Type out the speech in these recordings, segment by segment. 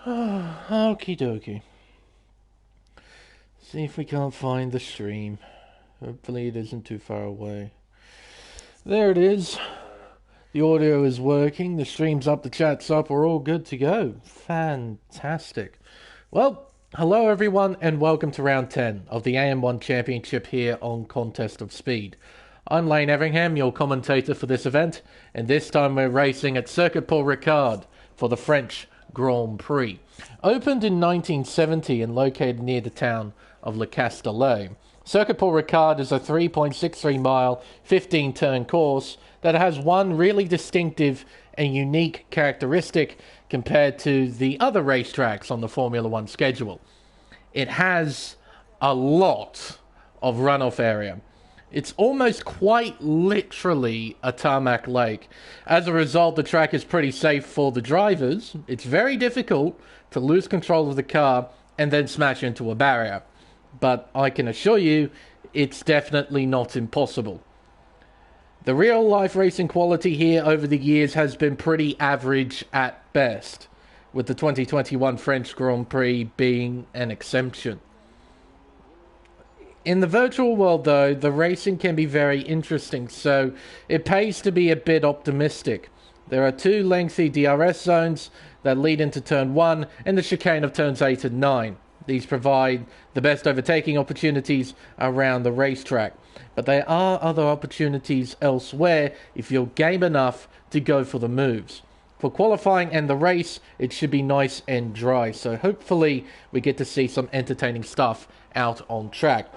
Okie dokie. See if we can't find the stream. Hopefully it isn't too far away. There it is. The audio is working, the stream's up, the chat's up, we're all good to go. Fantastic. Well, hello everyone and welcome to round 10 of the AM1 Championship here on Contest of Speed. I'm Lane Everingham, your commentator for this event, and this time we're racing at Circuit Paul Ricard for the French Grand Prix. Opened in 1970 and located near the town of Le Castellet. Circuit Paul Ricard is a 3.63 mile, 15 turn course that has one really distinctive and unique characteristic compared to the other racetracks on the Formula One schedule. It has a lot of runoff area. It's almost quite literally a tarmac lake. As a result, the track is pretty safe for the drivers. It's very difficult to lose control of the car and then smash into a barrier. But I can assure you, it's definitely not impossible. The real-life racing quality here over the years has been pretty average at best, with the 2021 French Grand Prix being an exception. In the virtual world, though, the racing can be very interesting, so it pays to be a bit optimistic. There are two lengthy DRS zones that lead into Turn 1 and the chicane of Turns 8 and 9. These provide the best overtaking opportunities around the racetrack. But there are other opportunities elsewhere if you're game enough to go for the moves. For qualifying and the race, it should be nice and dry. So hopefully we get to see some entertaining stuff out on track.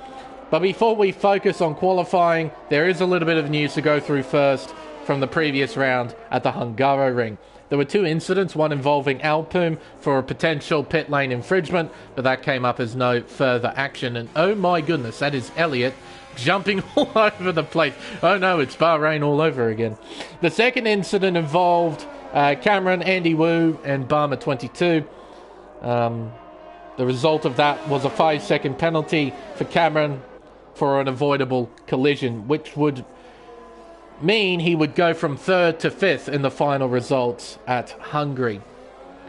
But before we focus on qualifying, there is a little bit of news to go through first from the previous round at the Hungaroring. There were two incidents, one involving Alpine for a potential pit lane infringement, but that came up as no further action. And oh my goodness, that is Elliott jumping all over the place. Oh no, it's Bahrain all over again. The second incident involved Cameron, Andy Wu, and Barmer 22. The result of that was a 5-second penalty for Cameron for an avoidable collision, which would mean he would go from 3rd to 5th in the final results at Hungary.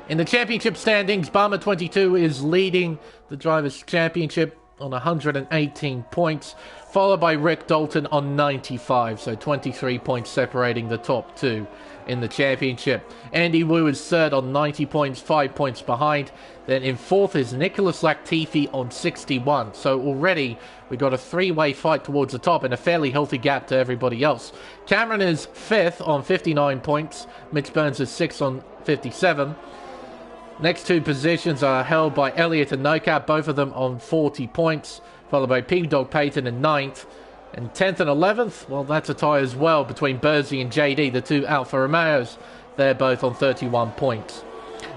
In the championship standings, Barmer 22 is leading the Drivers' Championship on 118 points, followed by Rick Dalton on 95, so 23 points separating the top two in the championship. Andy Wu is third on 90 points, 5 points behind. Then in fourth is Nicholas Latifi on 61. So already we got a three-way fight towards the top and a fairly healthy gap to everybody else. Cameron is fifth on 59 points. Mitch Burns is sixth on 57. Next two positions are held by Elliott and NoCap, both of them on 40 points, followed by P-Dog Payton in 9th. And 10th and 11th, well, that's a tie as well between Bursey and JD, the two Alfa Romeos. They're both on 31 points.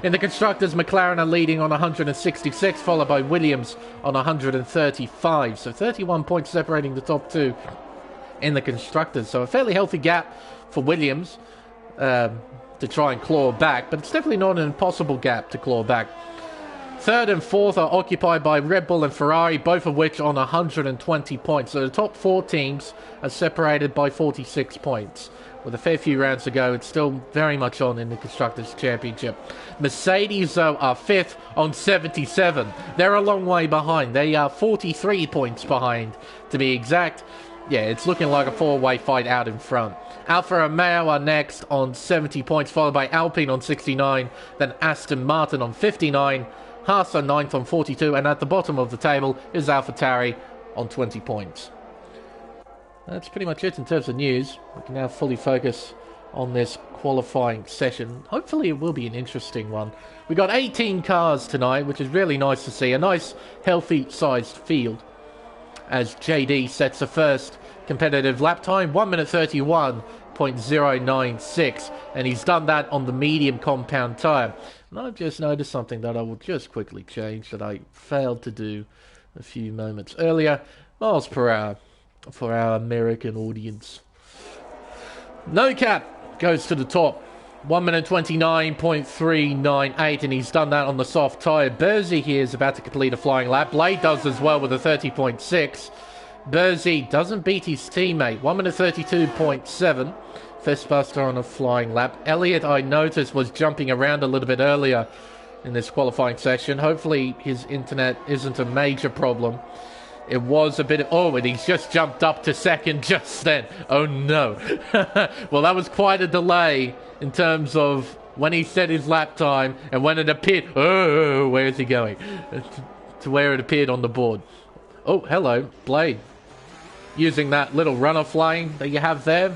In the Constructors, McLaren are leading on 166, followed by Williams on 135. So 31 points separating the top two in the Constructors. So a fairly healthy gap for Williams to try and claw back, but it's definitely not an impossible gap to claw back. Third and fourth are occupied by Red Bull and Ferrari, both of which on 120 points. So the top four teams are separated by 46 points. With a fair few rounds to go, it's still very much on in the Constructors' Championship. Mercedes, though, are fifth on 77. They're a long way behind. They are 43 points behind, to be exact. Yeah, it's looking like a four-way fight out in front. Alfa Romeo are next on 70 points, followed by Alpine on 69, then Aston Martin on 59, Haas are 9th on 42, and at the bottom of the table is AlphaTauri on 20 points. That's pretty much it in terms of news. We can now fully focus on this qualifying session. Hopefully it will be an interesting one. We got 18 cars tonight, which is really nice to see. A nice, healthy-sized field as JD sets the first competitive lap time, 1 minute 31.096, and he's done that on the medium compound tyre. And I've just noticed something that I will just quickly change that I failed to do a few moments earlier. Miles per hour for our American audience. NoCap goes to the top, 1 minute 29.398, and he's done that on the soft tyre. Bursey here is about to complete a flying lap. Blade does as well with a 30.6. Bursey doesn't beat his teammate, 1 minute 32.7. Fistbuster on a flying lap. Elliott, I noticed, was jumping around a little bit earlier in this qualifying session. Hopefully his internet isn't a major problem. It was a bit of... Oh, and he's just jumped up to second just then. Oh, no. Well, that was quite a delay in terms of when he set his lap time and when it appeared... Oh, where is he going? To where it appeared on the board. Oh, hello, Blade. Using that little runoff line that you have there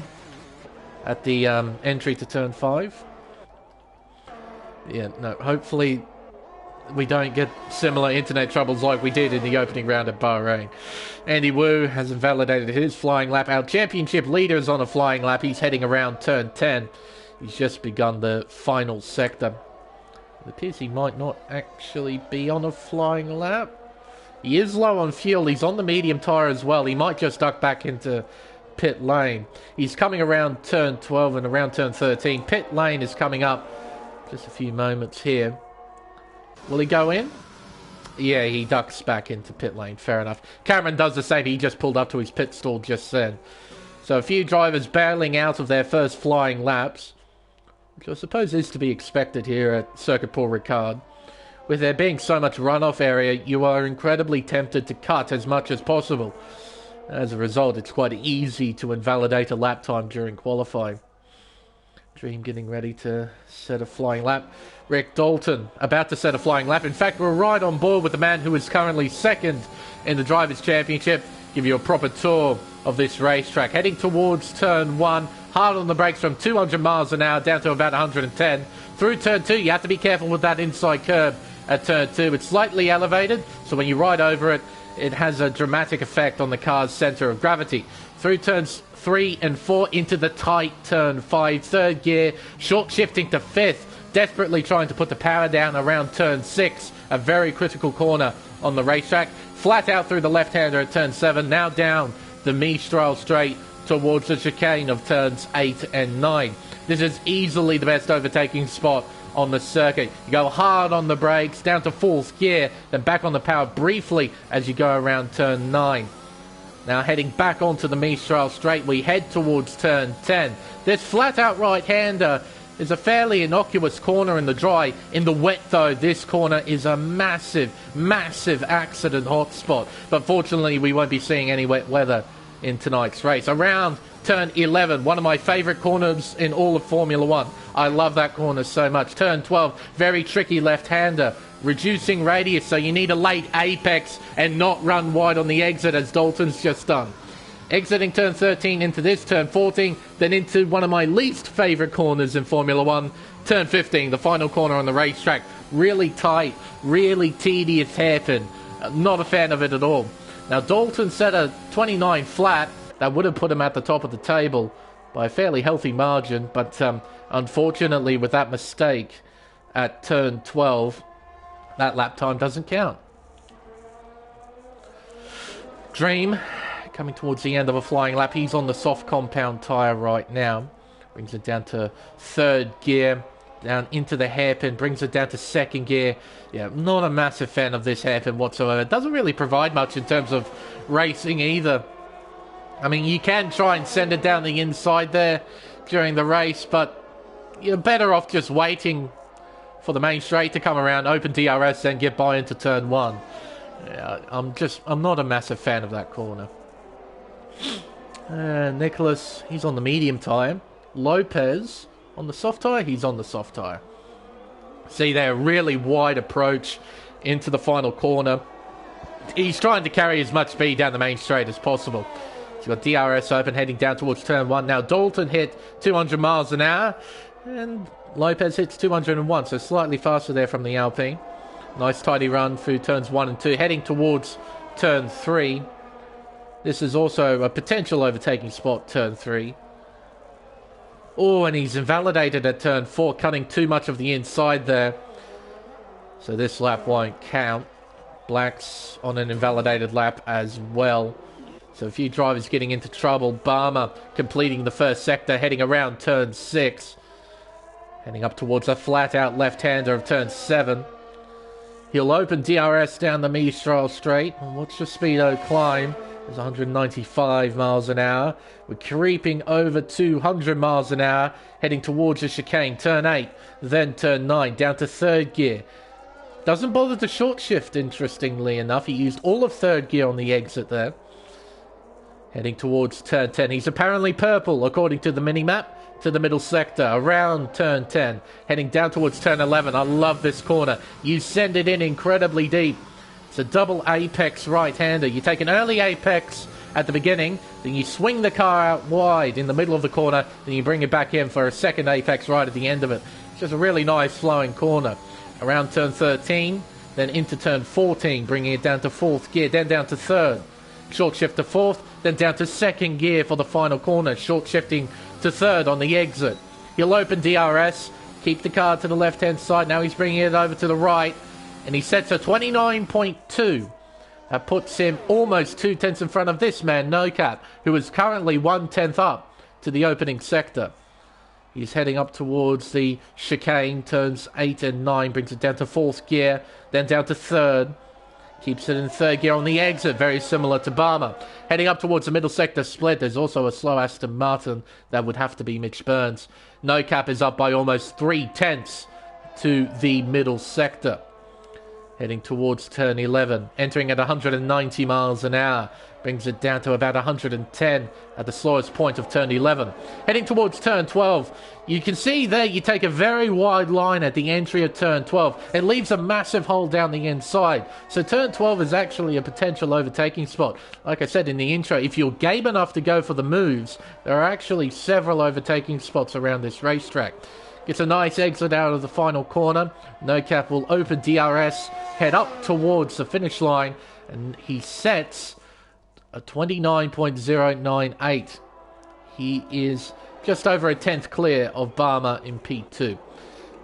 at the entry to turn 5. Yeah, no, hopefully we don't get similar internet troubles like we did in the opening round at Bahrain. Andy Wu has invalidated his flying lap. Our championship leader is on a flying lap. He's heading around turn 10. He's just begun the final sector. It appears he might not actually be on a flying lap. He is low on fuel. He's on the medium tyre as well. He might just duck back into pit lane. He's coming around turn 12 and around turn 13. Pit lane is coming up just a few moments here. Will he go in? Yeah, he ducks back into pit lane. Fair enough. Cameron does the same. He just pulled up to his pit stall just then. So a few drivers bailing out of their first flying laps, which I suppose is to be expected here at Circuit Paul Ricard. With there being so much runoff area, you are incredibly tempted to cut as much as possible. As a result, it's quite easy to invalidate a lap time during qualifying. Dream getting ready to set a flying lap. Rick Dalton about to set a flying lap. In fact, we're right on board with the man who is currently second in the Drivers' Championship. Give you a proper tour of this racetrack. Heading towards turn 1. Hard on the brakes from 200 miles an hour down to about 110. Through turn 2, you have to be careful with that inside curb at turn 2. It's slightly elevated, so when you ride over it, it has a dramatic effect on the car's centre of gravity. Through turns 3 and 4 into the tight turn 5. Third gear, short shifting to 5th. Desperately trying to put the power down around turn 6. A very critical corner on the racetrack. Flat out through the left-hander at turn 7. Now down the Mistral straight towards the chicane of turns 8 and 9. This is easily the best overtaking spot on the circuit. You go hard on the brakes, down to 4th gear, then back on the power briefly as you go around turn 9. Now heading back onto the Mistral straight, we head towards turn 10. This flat-out right-hander is a fairly innocuous corner in the dry. In the wet, though, this corner is a massive, massive accident hotspot. But fortunately, we won't be seeing any wet weather in tonight's race. Around turn 11, one of my favourite corners in all of Formula 1. I love that corner so much. Turn 12, very tricky left-hander. Reducing radius, so you need a late apex and not run wide on the exit as Dalton's just done. Exiting turn 13 into this turn 14, then into one of my least favourite corners in Formula 1, turn 15, the final corner on the racetrack. Really tight, really tedious hairpin. Not a fan of it at all. Now Dalton set a 29 flat. That would have put him at the top of the table by a fairly healthy margin, but unfortunately with that mistake at turn 12, that lap time doesn't count. Dream coming towards the end of a flying lap. He's on the soft compound tyre right now. Brings it down to 3rd gear, down into the hairpin, brings it down to 2nd gear. Yeah, not a massive fan of this hairpin whatsoever. It doesn't really provide much in terms of racing either. I mean, you can try and send it down the inside there during the race, but you're better off just waiting for the main straight to come around, open DRS, then get by into turn 1. Yeah, I'm not a massive fan of that corner. Nicholas, he's on the medium tyre. Lopez on the soft tyre, he's on the soft tyre. See there, really wide approach into the final corner. He's trying to carry as much speed down the main straight as possible. He's got DRS open, heading down towards turn 1. Now Dalton hit 200 miles an hour, and Lopez hits 201, so slightly faster there from the Alpine. Nice tidy run through turns 1 and 2, heading towards turn 3. This is also a potential overtaking spot, turn 3. Oh, and he's invalidated at turn 4, cutting too much of the inside there. So this lap won't count. Black's on an invalidated lap as well. So a few drivers getting into trouble. Barmer completing the first sector, heading around turn 6. Heading up towards a flat-out left-hander of turn 7. He'll open DRS down the Mistral straight. Watch the speedo climb. There's 195 miles an hour. We're creeping over 200 miles an hour, heading towards the chicane. Turn 8, then turn 9, down to 3rd gear. Doesn't bother to short shift, interestingly enough. He used all of third gear on the exit there. Heading towards turn 10. He's apparently purple, according to the mini-map, to the middle sector, around turn 10. Heading down towards turn 11. I love this corner. You send it in incredibly deep. It's a double apex right-hander. You take an early apex at the beginning, then you swing the car out wide in the middle of the corner, then you bring it back in for a second apex right at the end of it. It's just a really nice flowing corner. Around turn 13, then into turn 14, bringing it down to fourth gear, then down to third. Short shift to fourth, then down to second gear for the final corner, short shifting to third on the exit. He'll open DRS, keep the car to the left-hand side. Now he's bringing it over to the right, and he sets a 29.2. That puts him almost 2/10 in front of this man, No Cap, who is currently 1/10 up to the opening sector. He's heading up towards the chicane, turns 8 and 9, brings it down to fourth gear, then down to third. Keeps it in third gear on the exit, very similar to Barmer. Heading up towards the middle sector split, there's also a slow Aston Martin. That would have to be Mitch Burns. No Cap is up by almost 3/10 to the middle sector. Heading towards turn 11, entering at 190 miles an hour. Brings it down to about 110 at the slowest point of turn 11. Heading towards turn 12, you can see there you take a very wide line at the entry of turn 12. It leaves a massive hole down the inside. So turn 12 is actually a potential overtaking spot. Like I said in the intro, if you're game enough to go for the moves, there are actually several overtaking spots around this racetrack. Gets a nice exit out of the final corner. No Cap will open DRS, head up towards the finish line, and he sets a 29.098. He is just over a 10th clear of Barmer in P2.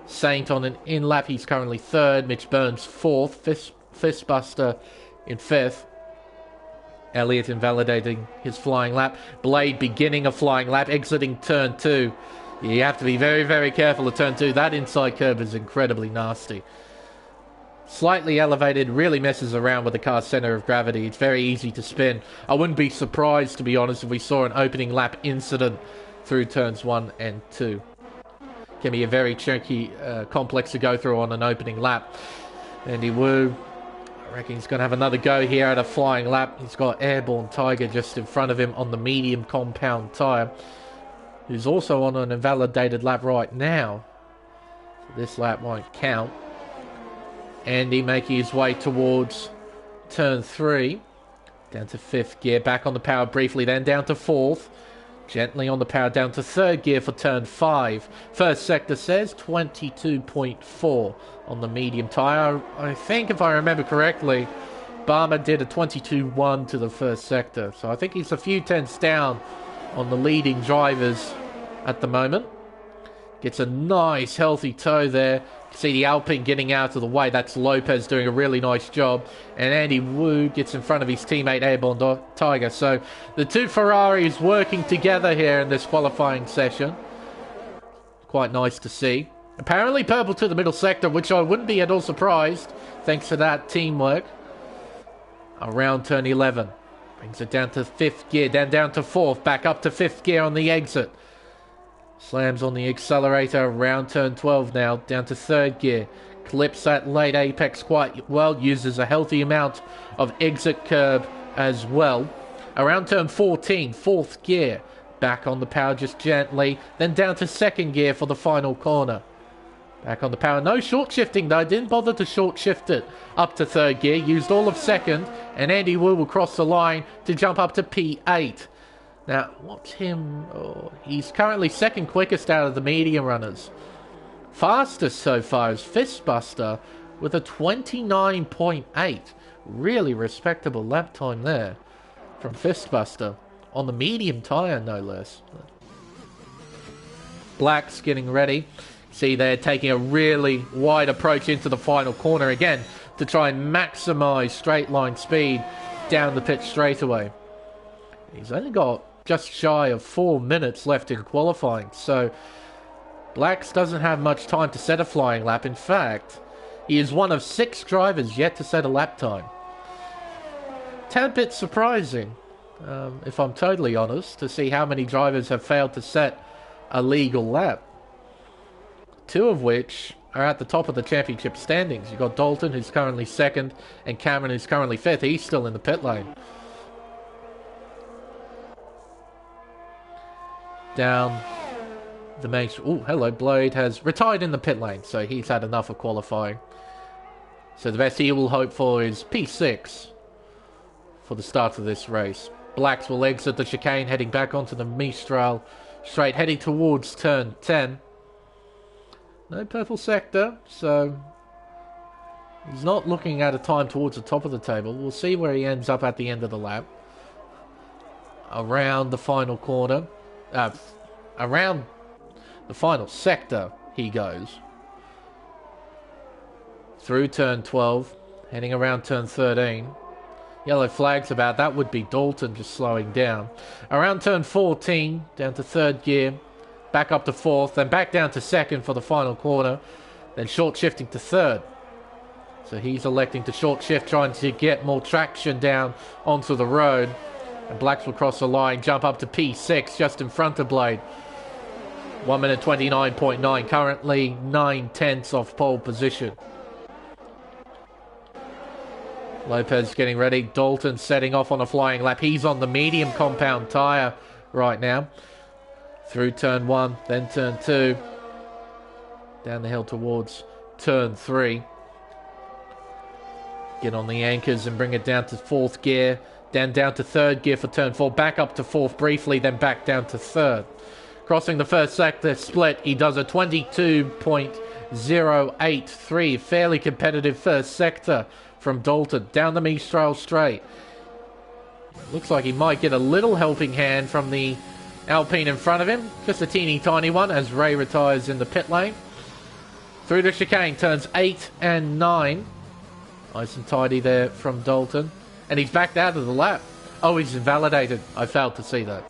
Saint on an in-lap, he's currently third. Mitch Burns fourth. Fistbuster in fifth. Elliott invalidating his flying lap. Blade beginning a flying lap, exiting turn 2. You have to be very, very careful at turn 2. That inside curve is incredibly nasty. Slightly elevated, really messes around with the car's center of gravity. It's very easy to spin. I wouldn't be surprised, to be honest, if we saw an opening lap incident through turns 1 and 2. Can be a very tricky complex to go through on an opening lap. Andy Wu, I reckon he's going to have another go here at a flying lap. He's got Airborne Tiger just in front of him on the medium compound tyre, who's also on an invalidated lap right now. So this lap won't count. Andy making his way towards turn 3. Down to 5th gear. Back on the power briefly, then down to 4th. Gently on the power down to 3rd gear for turn 5. First sector says 22.4 on the medium tyre. I think if I remember correctly, Barmer did a 22.1 to the first sector. So I think he's a few tenths down on the leading drivers at the moment. Gets a nice healthy toe there. See the Alpine getting out of the way. That's Lopez doing a really nice job. And Andy Wu gets in front of his teammate Airborne Tiger. So the two Ferraris working together here in this qualifying session. Quite nice to see. Apparently purple to the middle sector, which I wouldn't be at all surprised, thanks to that teamwork. Around turn 11. Brings it down to 5th gear, then down to 4th, back up to 5th gear on the exit. Slams on the accelerator around turn 12 now, down to 3rd gear. Clips that late apex quite well, uses a healthy amount of exit curb as well. Around turn 14, 4th gear. Back on the power just gently, then down to 2nd gear for the final corner. Back on the power, no short shifting though, didn't bother to short shift it. Up to 3rd gear, used all of 2nd, and Andy Wu will cross the line to jump up to P8. Now, what's him? Oh, he's currently 2nd quickest out of the medium runners. Fastest so far is Fistbuster with a 29.8. Really respectable lap time there from Fistbuster. On the medium tyre, no less. Black's getting ready. See, they're taking a really wide approach into the final corner again to try and maximise straight line speed down the pit straightaway. He's only got just shy of 4 minutes left in qualifying, so Blacks doesn't have much time to set a flying lap. In fact, he is one of 6 drivers yet to set a lap time. Tad bit surprising, if I'm totally honest, to see how many drivers have failed to set a legal lap. 2 of which are at the top of the championship standings. You've got Dalton, who's currently second, and Cameron, who's currently fifth. He's still in the pit lane. Down the main... Oh, hello. Blade has retired in the pit lane, so he's had enough of qualifying. So the best he will hope for is P6 for the start of this race. Blacks will exit the chicane, heading back onto the Mistral straight, heading towards turn 10. No purple sector, so he's not looking at a time towards the top of the table. We'll see where he ends up at the end of the lap. Around the final corner. Around the final sector he goes. Through turn 12, heading around turn 13. Yellow flags about, that would be Dalton just slowing down. Around turn 14, down to third gear, back up to fourth, then back down to second for the final corner, then short shifting to third. So he's electing to short shift, trying to get more traction down onto the road. And Blacks will cross the line, jump up to P6, just in front of Blade. 1 minute 29.9, currently 9/10 off pole position. Lopez getting ready. Dalton setting off on a flying lap. He's on the medium compound tyre right now. Through turn 1, then turn 2. Down the hill towards turn 3. Get on the anchors and bring it down to fourth gear. Then down to third gear for turn 4. Back up to fourth briefly, then back down to third. Crossing the first sector split, he does a 22.083. Fairly competitive first sector from Dalton. Down the Mistral straight. Looks like he might get a little helping hand from the Alpine in front of him. Just a teeny tiny one as Ray retires in the pit lane. Through the chicane, turns 8 and 9. Nice and tidy there from Dalton. And he's backed out of the lap. Oh, he's invalidated. I failed to see that.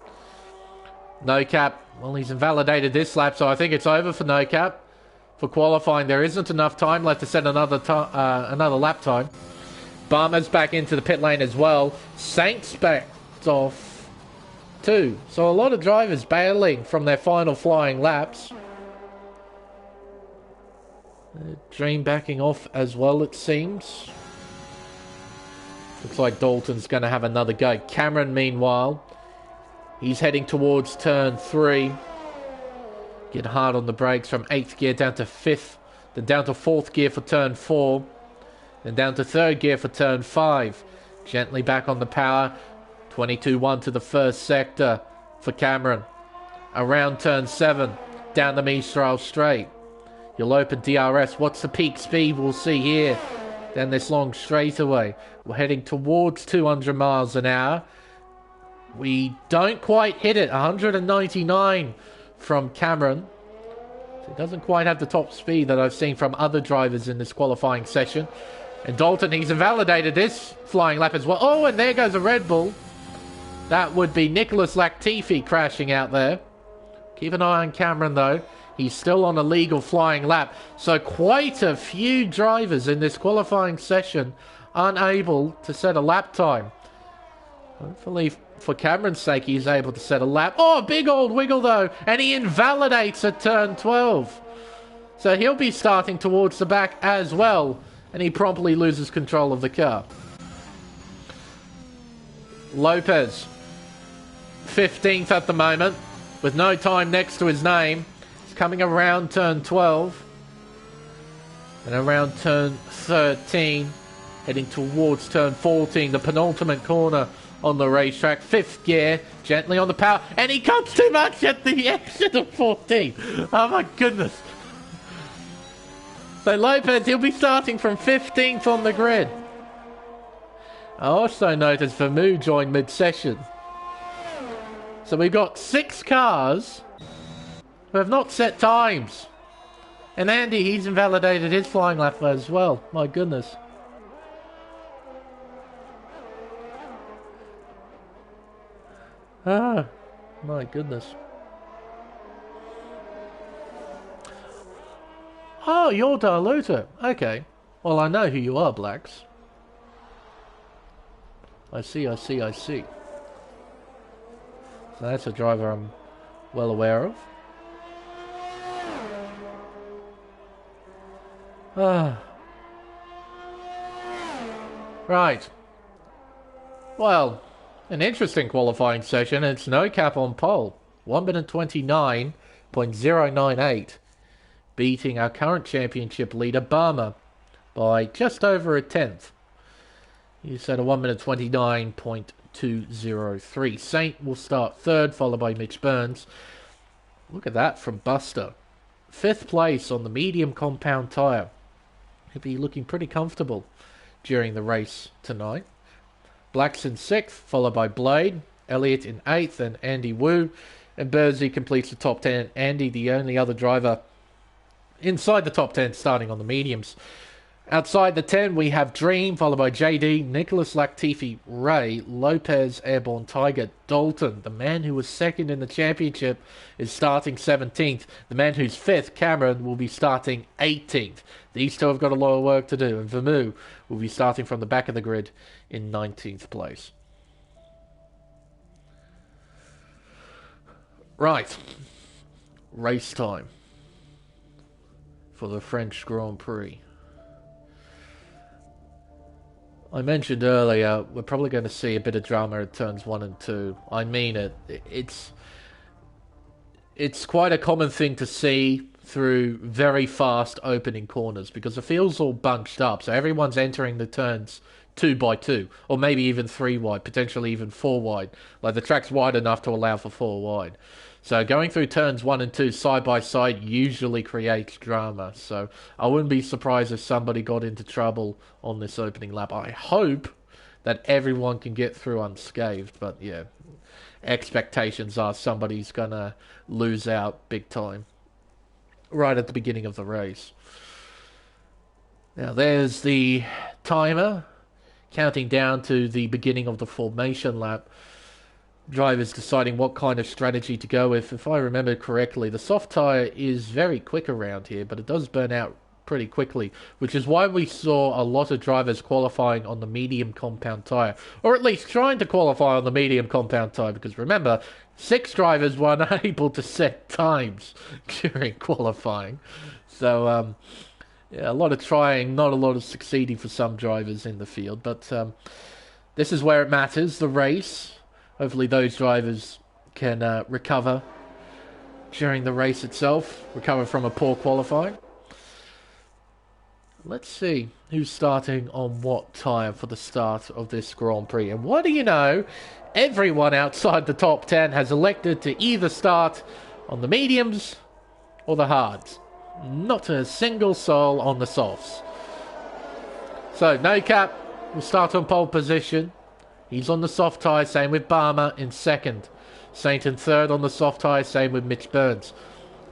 No cap. Well, he's invalidated this lap, so I think it's over for No Cap. For qualifying, there isn't enough time left to set another lap time. Barmer's back into the pit lane as well. Saints backed off too. So a lot of drivers bailing from their final flying laps. Dream backing off as well, it seems. Looks like Dalton's going to have another go. Cameron, meanwhile, he's heading towards turn 3. Get hard on the brakes from 8th gear down to 5th. Then down to 4th gear for turn 4. Then down to 3rd gear for turn 5. Gently back on the power. 22.1 to the first sector for Cameron. Around turn 7. Down the Mistral straight. You'll open DRS. What's the peak speed we'll see here? Down this long straightaway. We're heading towards 200 miles an hour. We don't quite hit it. 199 from Cameron. So he doesn't quite have the top speed that I've seen from other drivers in this qualifying session. And Dalton, he's invalidated this flying lap as well. Oh, and there goes a Red Bull. That would be Nicholas Latifi crashing out there. Keep an eye on Cameron, though. He's still on a legal flying lap. So quite a few drivers in this qualifying session unable to set a lap time. Hopefully, for Cameron's sake, he's able to set a lap. Oh, big old wiggle, though. And he invalidates at turn 12. So he'll be starting towards the back as well. And he promptly loses control of the car. Lopez, 15th at the moment, with no time next to his name. He's coming around turn 12. And around turn 13, heading towards turn 14, the penultimate corner on the racetrack. 5th gear, gently on the power, and he cuts too much at the exit of 14. Oh my goodness. So Lopez, he'll be starting from 15th on the grid. I also noticed Vermu joined mid-session. So we've got 6 cars who have not set times. And Andy, he's invalidated his flying lap as well. My goodness. Ah, my goodness. Oh, you're Diluter. Okay. Well, I know who you are, Blacks. I see. So that's a driver I'm well aware of. Right. Well, an interesting qualifying session. It's no cap on pole. 1 minute 29.098. Beating our current championship leader, Barmer, by just over a tenth. He said a 1 minute 29.203. Saint will start third, followed by Mitch Burns. Look at that from Buster. 5th place on the medium compound tyre. He'll be looking pretty comfortable during the race tonight. Black's in 6th, followed by Blade. Elliott in 8th, and Andy Wu. And Bursey completes the top 10. Andy, the only other driver inside the top 10, starting on the mediums. Outside the 10, we have Dream, followed by JD, Nicholas Latifi, Ray, Lopez, Airborne Tiger, Dalton. The man who was 2nd in the championship is starting 17th. The man who's 5th, Cameron, will be starting 18th. These two have got a lot of work to do, and Vermeeu will be starting from the back of the grid in 19th place. Right. Race time for the French Grand Prix. I mentioned earlier, we're probably going to see a bit of drama at turns 1 and 2. I mean it. It's quite a common thing to see through very fast opening corners because the field's all bunched up. So everyone's entering the turns 2 by 2, or maybe even 3 wide, potentially even 4 wide. Like the track's wide enough to allow for 4 wide. So going through turns 1 and 2 side by side usually creates drama. So I wouldn't be surprised if somebody got into trouble on this opening lap. I hope that everyone can get through unscathed. But yeah, expectations are somebody's going to lose out big time right at the beginning of the race. Now there's the timer counting down to the beginning of the formation lap. Drivers deciding what kind of strategy to go with. If I remember correctly, the soft tyre is very quick around here, but it does burn out pretty quickly, which is why we saw a lot of drivers qualifying on the medium compound tyre, or at least trying to qualify on the medium compound tyre, because remember, 6 drivers were unable to set times during qualifying. So, yeah, a lot of trying, not a lot of succeeding for some drivers in the field, but this is where it matters, the race. Hopefully those drivers can recover during the race itself, recover from a poor qualifying. Let's see who's starting on what tyre for the start of this Grand Prix. And what do you know? Everyone outside the top 10 has elected to either start on the mediums or the hards. Not a single soul on the softs. So, No Cap will start on pole position. He's on the soft tyre, same with Barmer in 2nd. Saint in 3rd on the soft tyre, same with Mitch Burns.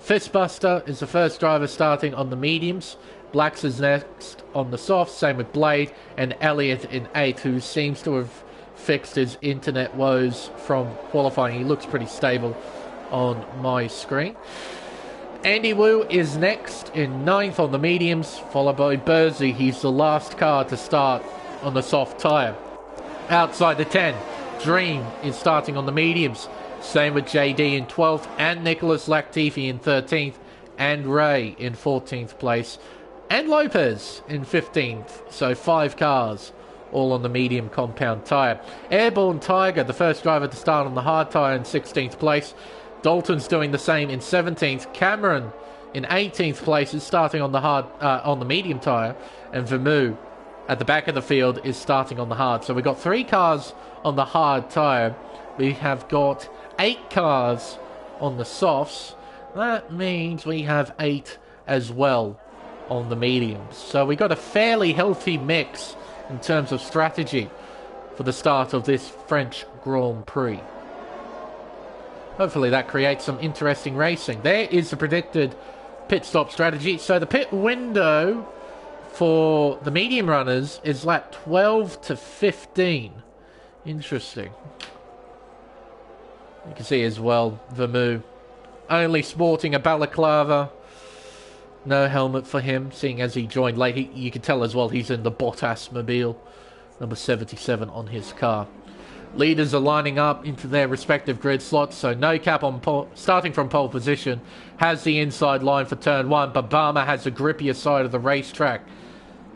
Fistbuster is the first driver starting on the mediums. Blacks is next on the soft, same with Blade. And Elliott in 8th, who seems to have fixed his internet woes from qualifying. He looks pretty stable on my screen. Andy Wu is next in 9th on the mediums, followed by Bursey. He's the last car to start on the soft tyre. Outside the 10, Dream is starting on the mediums. Same with JD in 12th, and Nicholas Latifi in 13th, and Ray in 14th place, and Lopez in 15th. So 5 cars, all on the medium compound tyre. Airborne Tiger, the first driver to start on the hard tyre, in 16th place. Dalton's doing the same in 17th. Cameron in 18th place is starting on the on the medium tyre, and Vermeeu at the back of the field is starting on the hard. So we've got 3 cars on the hard tyre. We have got 8 cars on the softs. That means we have 8 as well on the mediums. So we've got a fairly healthy mix in terms of strategy for the start of this French Grand Prix. Hopefully that creates some interesting racing. There is the predicted pit stop strategy. So the pit window for the medium runners is lap 12 to 15. Interesting. You can see as well, Vermeeu only sporting a balaclava. No helmet for him, seeing as he joined late. You can tell as well he's in the Bottas mobile, number 77 on his car. Leaders are lining up into their respective grid slots, so No Cap on starting from pole position has the inside line for turn 1, but Barmer has the grippier side of the racetrack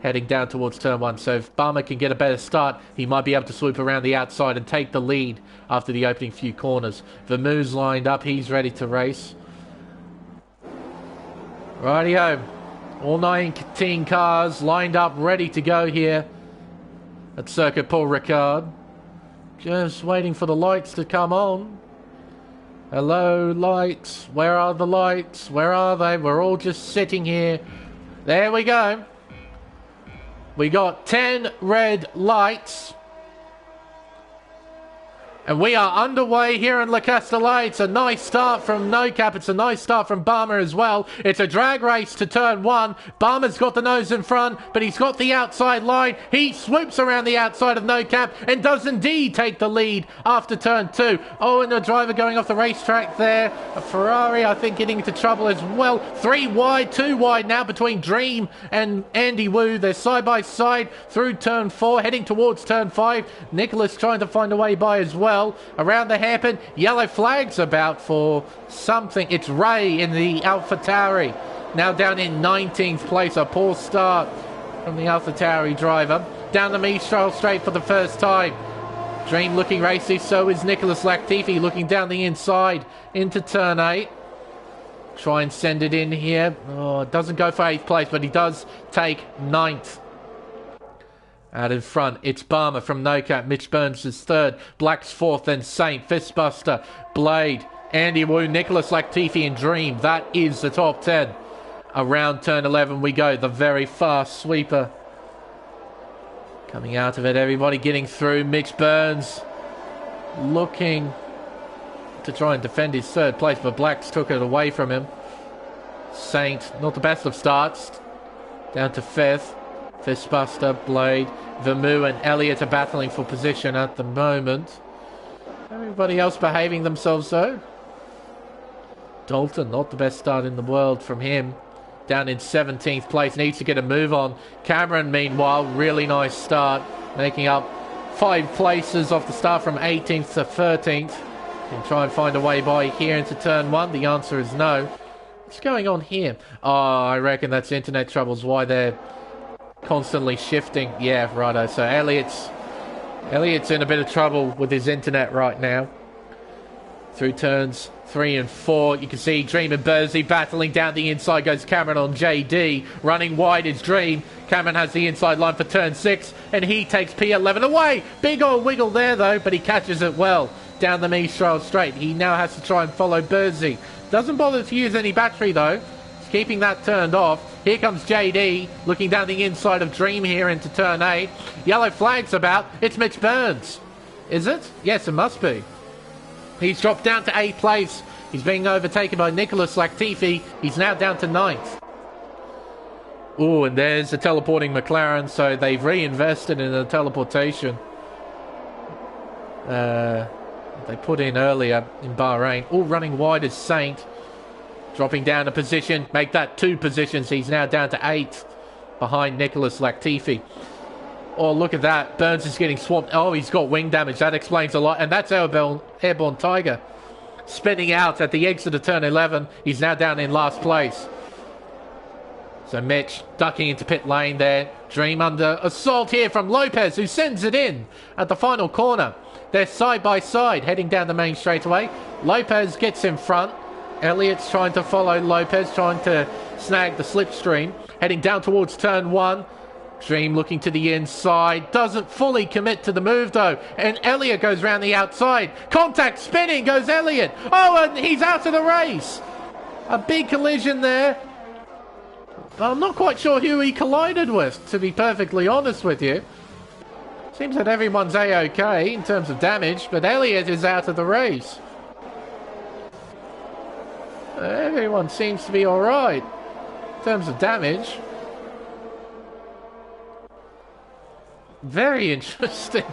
heading down towards turn 1. So if Barmer can get a better start, he might be able to swoop around the outside and take the lead after the opening few corners. Vermou's lined up, he's ready to race. Rightio, all 19 cars lined up, ready to go here at Circuit Paul Ricard. Just waiting for the lights to come on. Hello, lights. Where are the lights? Where are they? We're all just sitting here. There we go. We got 10 red lights. And we are underway here in Le Castellet. It's a nice start from No Cap. It's a nice start from Barmer as well. It's a drag race to turn 1. Barmer's got the nose in front, but he's got the outside line. He swoops around the outside of No Cap and does indeed take the lead after turn 2. Oh, and the driver going off the racetrack there. A Ferrari, I think, getting into trouble as well. 3 wide, 2 wide now between Dream and Andy Wu. They're side by side through turn 4, heading towards turn 5. Nicholas trying to find a way by as well. Around the hairpin, yellow flags about for something. It's Ray in the AlphaTauri, now down in 19th place. A poor start from the AlphaTauri driver. Down the Mistral straight for the first time. Dream looking racy, so is Nicholas Latifi looking down the inside into turn 8. Try and send it in here. Oh, it doesn't go for 8th place, but he does take 9th. Out in front, it's Barmer from No Cap. Mitch Burns is 3rd. Black's 4th, then Saint, Fistbuster, Blade, Andy Wu, Nicholas Latifi, and Dream. That is the top 10. Around turn 11 we go. The very fast sweeper. Coming out of it, everybody getting through. Mitch Burns looking to try and defend his 3rd place, but Blacks took it away from him. Saint, not the best of starts. Down to 5th. Fistbuster, Blade, Vermou and Elliott are battling for position at the moment. Everybody else behaving themselves though. Dalton, not the best start in the world from him. Down in 17th place, needs to get a move on. Cameron, meanwhile, really nice start. Making up 5 places off the start from 18th to 13th. Can try and find a way by here into turn 1. The answer is no. What's going on here? Oh, I reckon that's internet troubles, why they're constantly shifting. Yeah, righto. So Elliot's in a bit of trouble with his internet right now. Through turns 3 and 4, you can see Dream and Bursey battling down the inside. Goes Cameron on JD. Running wide is Dream. Cameron has the inside line for turn 6, and he takes P11 away. Big old wiggle there though, but he catches it well down the Mistral straight. He now has to try and follow Bursey. Doesn't bother to use any battery though. He's keeping that turned off. Here comes JD, looking down the inside of Dream here into turn 8. Yellow flags about. It's Mitch Burns. Is it? Yes, it must be. He's dropped down to 8th place. He's being overtaken by Nicholas Latifi. He's now down to 9th. Oh, and there's the teleporting McLaren, so they've reinvested in the teleportation. They put in earlier in Bahrain. All running wide is Saint. Dropping down a position, make that 2 positions. He's now down to 8th behind Nicholas Latifi. Oh, look at that. Burns is getting swamped. Oh, he's got wing damage. That explains a lot. And that's Airborne Tiger spinning out at the exit of turn 11. He's now down in last place. So Mitch ducking into pit lane there. Dream under assault here from Lopez, who sends it in at the final corner. They're side by side heading down the main straightaway. Lopez gets in front. Elliott's trying to follow Lopez, trying to snag the slipstream. Heading down towards turn 1. Dream looking to the inside. Doesn't fully commit to the move though. And Elliott goes round the outside. Contact spinning goes Elliott. Oh, and he's out of the race. A big collision there. I'm not quite sure who he collided with, to be perfectly honest with you. Seems that everyone's A-OK in terms of damage, but Elliott is out of the race. Everyone seems to be alright in terms of damage. Very interesting.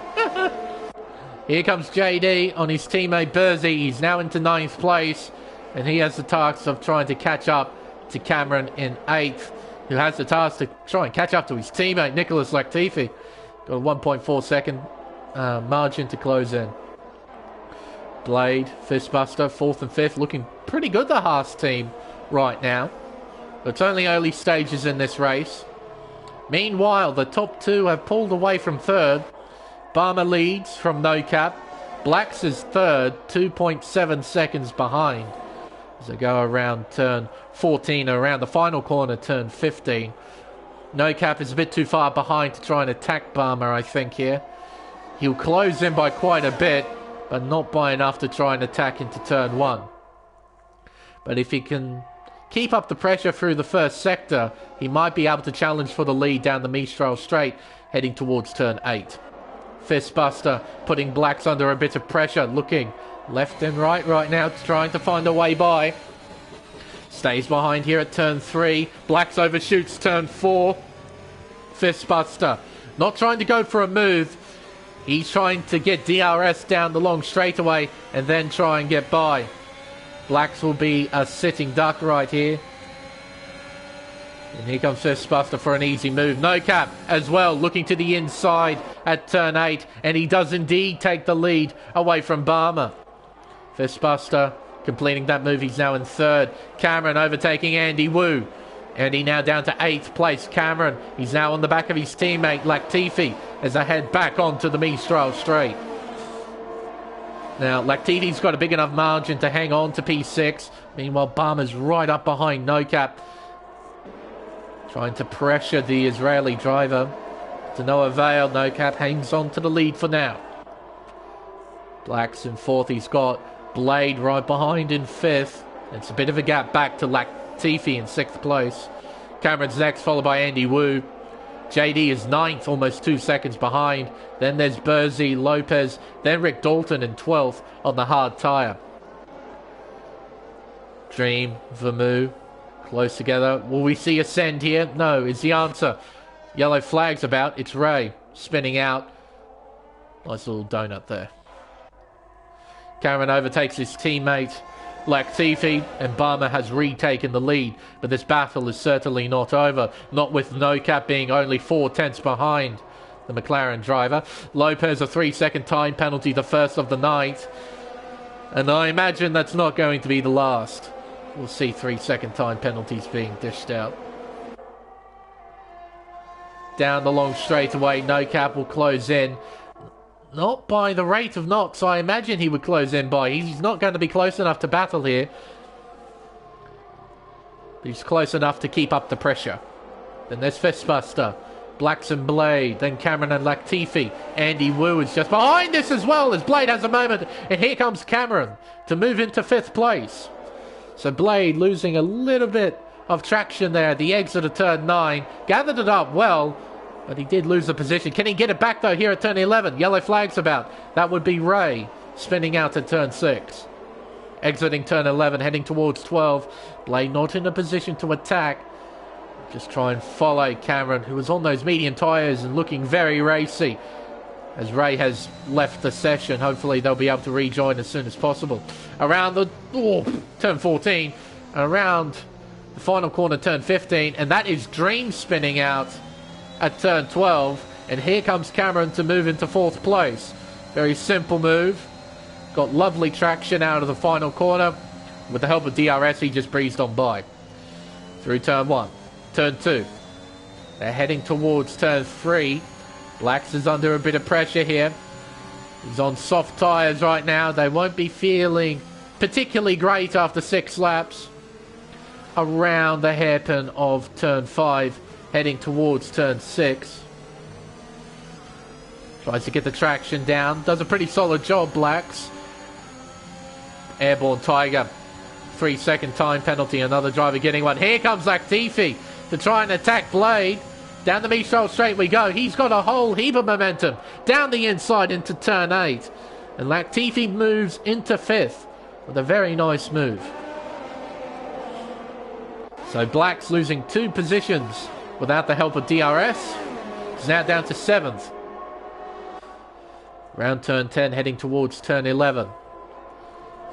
Here comes JD on his teammate Bursey. He's now into 9th place, and he has the task of trying to catch up to Cameron in 8th, who has the task to try and catch up to his teammate Nicholas Latifi. Got a 1.4 second margin to close in. Blade, Fistbuster, 4th and 5th, looking pretty good, the Haas team right now. But it's only early stages in this race. Meanwhile, the top two have pulled away from 3rd. Barmer leads from No Cap. Blacks is 3rd, 2.7 seconds behind. As they go around turn 14, around the final corner, turn 15. No Cap is a bit too far behind to try and attack Barmer, I think, here. He'll close in by quite a bit, but not by enough to try and attack into turn 1. But if he can keep up the pressure through the first sector, he might be able to challenge for the lead down the Mistral Straight, heading towards turn 8. Fistbuster putting Blacks under a bit of pressure, looking left and right now, trying to find a way by. Stays behind here at turn 3. Blacks overshoots turn 4. Fistbuster not trying to go for a move. He's trying to get DRS down the long straightaway and then try and get by. Blacks will be a sitting duck right here. And here comes Fistbuster for an easy move. No Cap as well, looking to the inside at turn 8. And he does indeed take the lead away from Barmer. Fistbuster completing that move. He's now in 3rd. Cameron overtaking Andy Wu. Andy now down to 8th place. Cameron, he's now on the back of his teammate Latifi as they head back onto the Mistral Straight. Now, Latifi's got a big enough margin to hang on to P6. Meanwhile, Barmer's right up behind No Cap, trying to pressure the Israeli driver. To no avail, No Cap hangs on to the lead for now. Blacks in 4th. He's got Blade right behind in 5th. It's a bit of a gap back to Latifi in 6th place. Cameron's next, followed by Andy Wu. JD is 9th, almost 2 seconds behind. Then there's Burzy, Lopez, then Rick Dalton in 12th on the hard tyre. Dream, Vermouth, close together. Will we see Ascend here? No, is the answer. Yellow flag's about. It's Ray spinning out. Nice little donut there. Cameron overtakes his teammate Latifi, and Barmer has retaken the lead, but this battle is certainly not over, not with No Cap being only 4 tenths behind the McLaren driver. Lopez, a 3-second time penalty, the first of the night, and I imagine that's not going to be the last. We'll see 3-second time penalties being dished out. Down the long straightaway, No Cap will close in. Not by the rate of knots I imagine he would close in by. He's not going to be close enough to battle here. But he's close enough to keep up the pressure. Then there's Fistbuster, Blacks and Blade, then Cameron and Latifi. Andy Wu is just behind this as well as Blade has a moment. And here comes Cameron to move into 5th place. So Blade losing a little bit of traction there at the exit of turn 9. Gathered it up well, but he did lose the position. Can he get it back, though, here at turn 11? Yellow flag's about. That would be Ray spinning out at turn 6. Exiting turn 11, heading towards 12. Blade not in a position to attack. Just try and follow Cameron, who was on those medium tyres and looking very racy. As Ray has left the session, hopefully they'll be able to rejoin as soon as possible. Around the turn 14, around the final corner, turn 15, and that is Dream spinning out at turn 12, and here comes Cameron to move into 4th place. Very simple move. Got lovely traction out of the final corner. With the help of DRS, he just breezed on by. Through turn 1. Turn 2. They're heading towards turn 3. Blacks is under a bit of pressure here. He's on soft tyres right now. They won't be feeling particularly great after 6 laps. Around the hairpin of turn 5. Heading towards turn 6. Tries to get the traction down. Does a pretty solid job, Blacks. Airborne Tiger. 3-second time penalty. Another driver getting one. Here comes Latifi to try and attack Blade. Down the Mistral Straight we go. He's got a whole heap of momentum. Down the inside into turn 8. And Latifi moves into 5th with a very nice move. So Blacks losing 2 positions without the help of DRS. He's now down to 7th. Round turn 10, heading towards turn 11.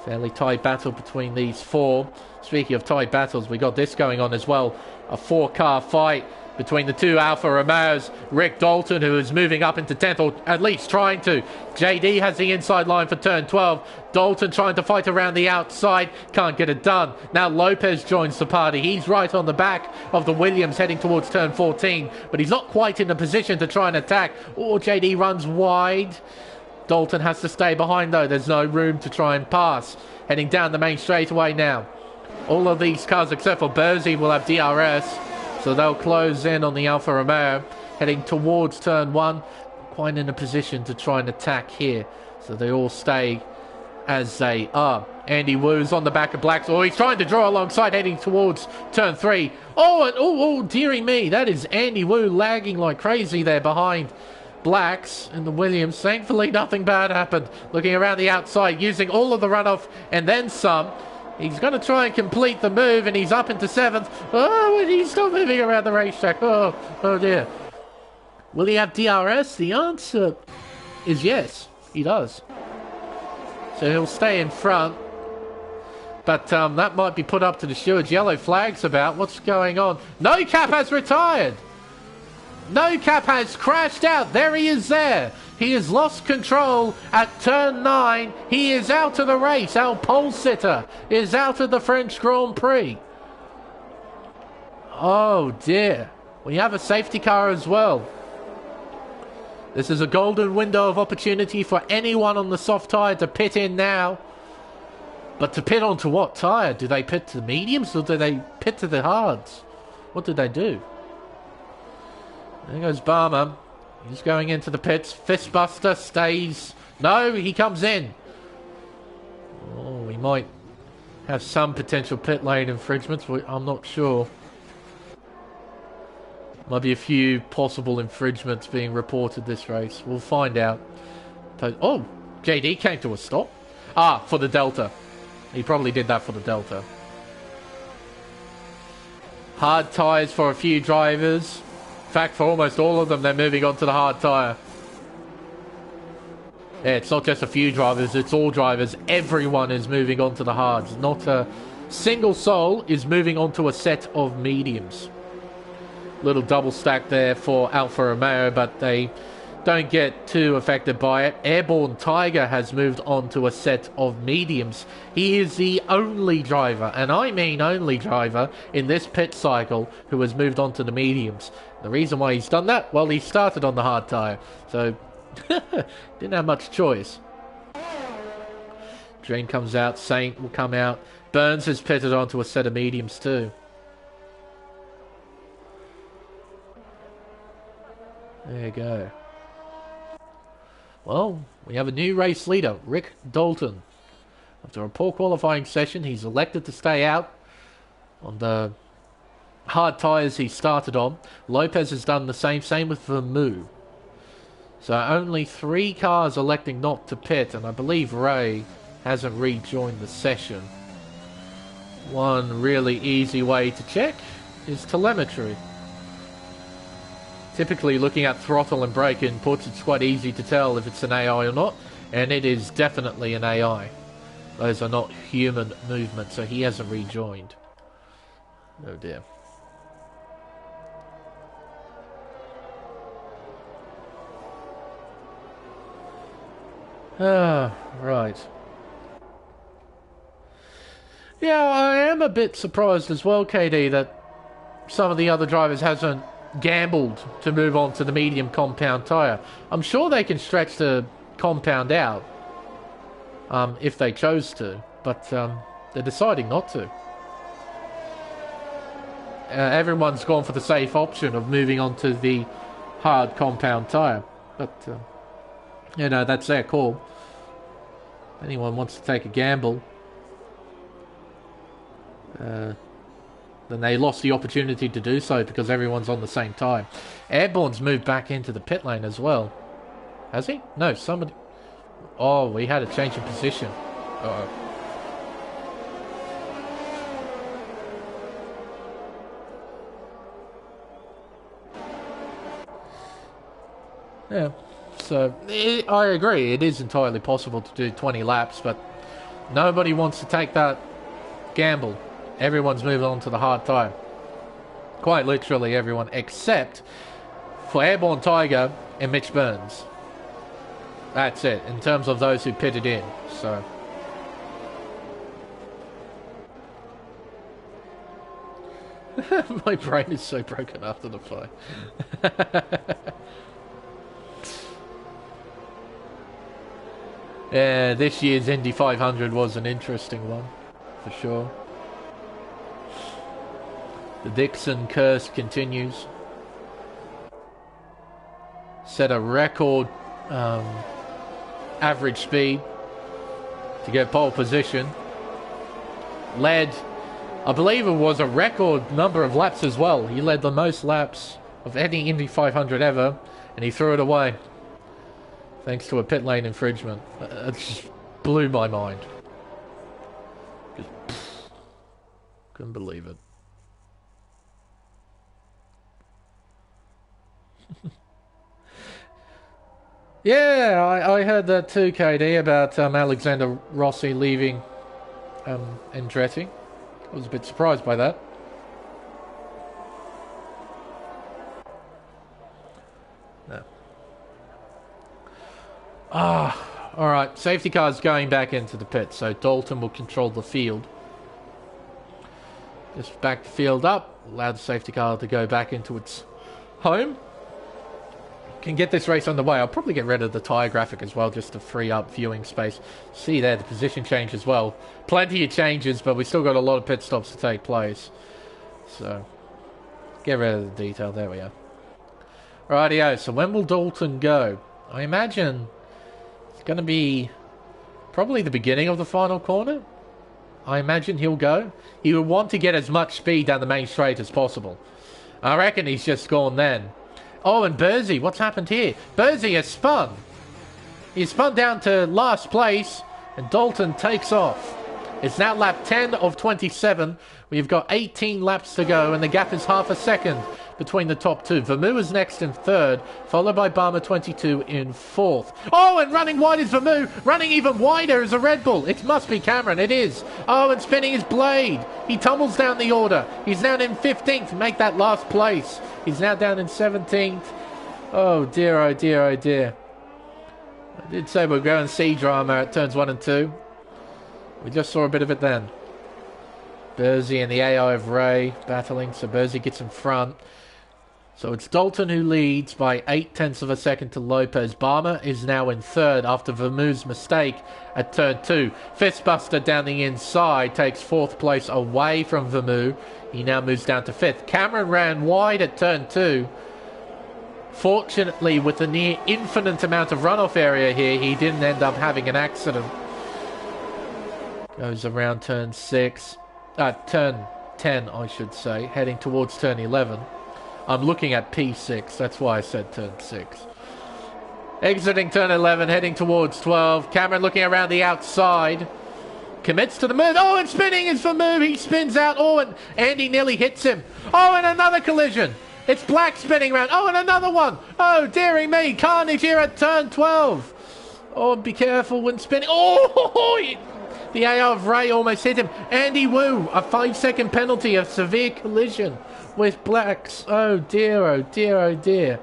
Fairly tight battle between these 4. Speaking of tight battles, we got this going on as well. A 4-car fight between the two Alfa Romeos. Rick Dalton, who is moving up into 10th, or at least trying to. JD has the inside line for turn 12. Dalton trying to fight around the outside. Can't get it done. Now Lopez joins the party. He's right on the back of the Williams heading towards turn 14. But he's not quite in a position to try and attack. Or JD runs wide. Dalton has to stay behind though. There's no room to try and pass. Heading down the main straightaway now. All of these cars except for Bersey will have DRS. So they'll close in on the Alfa Romeo, heading towards turn 1, quite in a position to try and attack here. So they all stay as they are. Andy Wu's on the back of Blacks. Oh, he's trying to draw alongside, heading towards turn 3. Oh, dearie me, that is Andy Wu lagging like crazy there behind Blacks in the Williams. Thankfully, nothing bad happened. Looking around the outside, using all of the runoff and then some. He's going to try and complete the move, and he's up into 7th. Oh, and he's still moving around the racetrack. Oh dear. Will he have DRS? The answer is yes, he does. So he'll stay in front. But that might be put up to the stewards. Yellow flags about. What's going on? No Cap has retired. No Cap has crashed out. There he is there. He has lost control at turn 9. He is out of the race. Our pole sitter is out of the French Grand Prix. Oh dear. We have a safety car as well. This is a golden window of opportunity for anyone on the soft tyre to pit in now. But to pit onto what tyre? Do they pit to the mediums or do they pit to the hards? What do they do? There goes Barmer. He's going into the pits. Fistbuster stays. No, he comes in. Oh, we might have some potential pit lane infringements. I'm not sure. Might be a few possible infringements being reported this race. We'll find out. Oh, JD came to a stop. Ah, for the Delta. He probably did that for the Delta. Hard tyres for a few drivers. In fact, for almost all of them, they're moving on to the hard tyre. Yeah, it's not just a few drivers, it's all drivers. Everyone is moving on to the hards. Not a single soul is moving on to a set of mediums. Little double stack there for Alfa Romeo, but they don't get too affected by it. Airborne Tiger has moved on to a set of mediums. He is the only driver, and I mean only driver, in this pit cycle who has moved on to the mediums. The reason why he's done that? Well, he started on the hard tyre, so didn't have much choice. Dream comes out, Saint will come out. Burns has pitted onto a set of mediums too. There you go. Well, we have a new race leader, Rick Dalton. After a poor qualifying session, he's elected to stay out on the hard tyres he started on. Lopez has done the same with Vermeulen. So only 3 cars electing not to pit, and I believe Ray hasn't rejoined the session. One really easy way to check is telemetry. Typically, looking at throttle and brake inputs, it's quite easy to tell if it's an AI or not, and it is definitely an AI. Those are not human movements, so he hasn't rejoined. Oh dear. Ah, right. Yeah, I am a bit surprised as well, KD, that some of the other drivers hasn't gambled to move on to the medium compound tyre. I'm sure they can stretch the compound out if they chose to, but they're deciding not to. Everyone's gone for the safe option of moving on to the hard compound tyre, but you know, that's their call. If anyone wants to take a gamble, then they lost the opportunity to do so because everyone's on the same time. Airborne's moved back into the pit lane as well. Has he? No, somebody... Oh, we had a change in position. Uh-oh. Yeah, so I agree. It is entirely possible to do 20 laps, but nobody wants to take that gamble. Everyone's moving on to the hard tyre. Quite literally everyone, except for Airborne Tiger and Mitch Burns. That's it, in terms of those who pitted in, so... My brain is so broken after the fight. Yeah, this year's Indy 500 was an interesting one, for sure. The Dixon curse continues. Set a record average speed to get pole position. Led, I believe it was a record number of laps as well. He led the most laps of any Indy 500 ever, and he threw it away. Thanks to a pit lane infringement. It just blew my mind. Just couldn't believe it. Yeah, I heard that too, KD, about Alexander Rossi leaving Andretti. I was a bit surprised by that. No. Alright, safety car's going back into the pit, so Dalton will control the field. Just back the field up, allow the safety car to go back into its home. Can get this race underway. I'll probably get rid of the tyre graphic as well, just to free up viewing space. See there, the position change as well. Plenty of changes, but we've still got a lot of pit stops to take place. So, get rid of the detail. There we are. Rightio, so when will Dalton go? I imagine it's going to be probably the beginning of the final corner. I imagine he'll go. He will want to get as much speed down the main straight as possible. I reckon he's just gone then. Oh, and Bursey, what's happened here? Bursey has spun. He's spun down to last place, and Dalton takes off. It's now lap 10 of 27. We've got 18 laps to go, and the gap is half a second between the top two. Vermeer is next in third, followed by Barmer 22 in fourth. Oh, and running wide is Vermeer. Running even wider is a Red Bull. It must be Cameron. It is. Oh, and spinning his blade. He tumbles down the order. He's down in 15th to make that last place. He's now down in 17th. Oh, dear, oh, dear, oh, dear. I did say we're going to see drama at turns 1 and 2. We just saw a bit of it then. Bursey and the AI of Ray battling, so Bursey gets in front. So it's Dalton who leads by 0.8 of a second to Lopez. Barmer is now in third after Vermeer's mistake at turn 2. Fistbuster down the inside takes fourth place away from Vermeer. He now moves down to fifth. Cameron ran wide at turn 2. Fortunately, with the near infinite amount of runoff area here, he didn't end up having an accident. Goes around turn 6. Turn 10, I should say, heading towards turn 11. I'm looking at P6, that's why I said turn 6. Exiting turn 11, heading towards 12. Cameron looking around the outside. Commits to the move. Oh, and spinning is for move. He spins out. Oh, and Andy nearly hits him. Oh, and another collision. It's Black spinning around. Oh, and another one. Oh, dearie me. Carnage here at turn 12. Oh, be careful when spinning. Oh, the AR of Ray almost hit him. Andy Wu, a 5-second penalty, a severe collision with Blacks. Oh dear, oh dear, oh dear.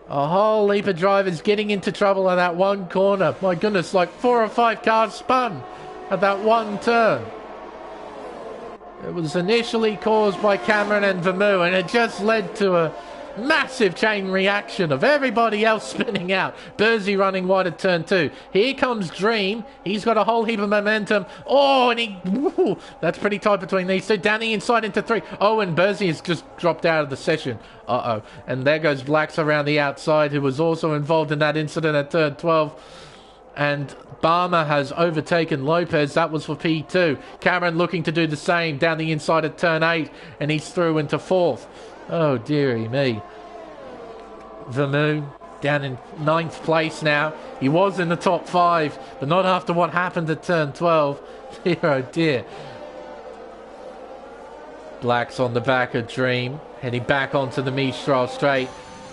A whole heap of drivers getting into trouble at that one corner. My goodness, like 4 or 5 cars spun at that one turn. It was initially caused by Cameron and Vermeer, and it just led to a massive chain reaction of everybody else spinning out. Bursey running wide at turn 2. Here comes Dream. He's got a whole heap of momentum. Oh, and that's pretty tight between these two. Down the inside into 3. Oh, and Bursey has just dropped out of the session. Uh-oh. And there goes Blacks around the outside, who was also involved in that incident at turn 12. And Barmer has overtaken Lopez. That was for P2. Cameron looking to do the same down the inside at turn 8, and he's through into 4th. Oh, dearie me. Vermeer down in 9th place now. He was in the top 5, but not after what happened at turn 12. Dear, oh dear. Black's on the back of Dream, heading back onto the Mistral straight.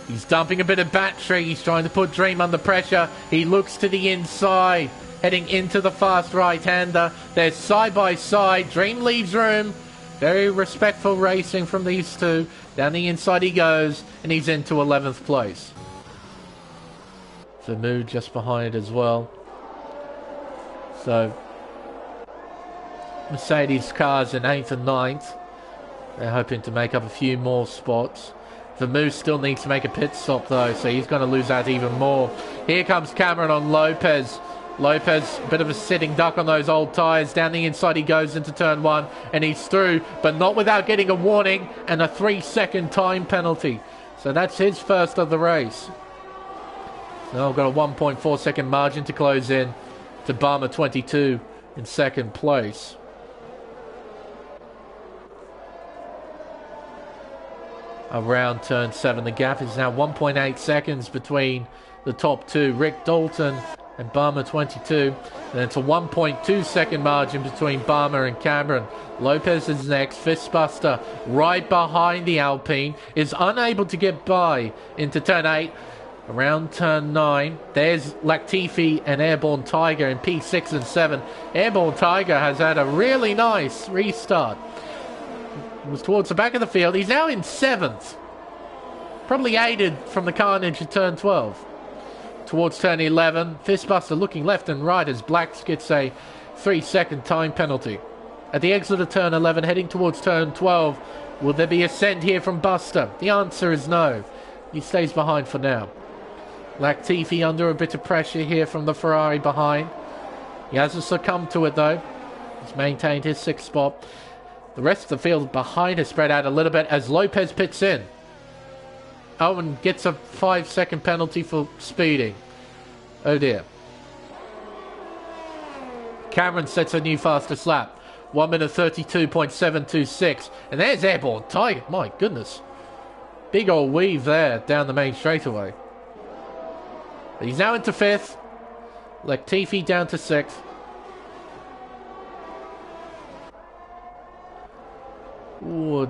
He's dumping a bit of battery. He's trying to put Dream under pressure. He looks to the inside, heading into the fast right-hander. They're side by side. Dream leaves room Very respectful racing from these two. Down the inside he goes, and he's into 11th place. Vermouth just behind as well. So, Mercedes cars in 8th and 9th. They're hoping to make up a few more spots. Vermouth still needs to make a pit stop though, so he's going to lose out even more. Here comes Cameron on Lopez. Lopez, a bit of a sitting duck on those old tyres. Down the inside he goes into turn 1, and he's through, but not without getting a warning and a 3-second time penalty. So that's his first of the race. Now I've got a 1.4 second margin to close in to Barmer 22 in second place. Around turn 7, the gap is now 1.8 seconds between the top two, Rick Dalton and Barmer 22. And it's a 1.2 second margin between Barmer and Cameron. Lopez is next. Fistbuster right behind the Alpine is unable to get by into turn 8. Around turn 9, there's Latifi and Airborne Tiger in P6 and 7. Airborne Tiger has had a really nice restart. Was towards the back of the field. He's now in 7th. Probably aided from the carnage at turn 12. Towards turn 11, Fistbuster looking left and right as Blacks gets a 3-second time penalty. At the exit of turn 11, heading towards turn 12, will there be a send here from Buster? The answer is no. He stays behind for now. Latifi under a bit of pressure here from the Ferrari behind. He hasn't succumbed to it though. He's maintained his 6th spot. The rest of the field behind has spread out a little bit as Lopez pits in. Owen gets a 5-second penalty for speeding. Oh dear. Cameron sets a new fastest lap. 1 minute 32.726. And there's Airborne Tiger. My goodness. Big old weave there down the main straightaway. But he's now into 5th. Latifi down to 6th. Ooh,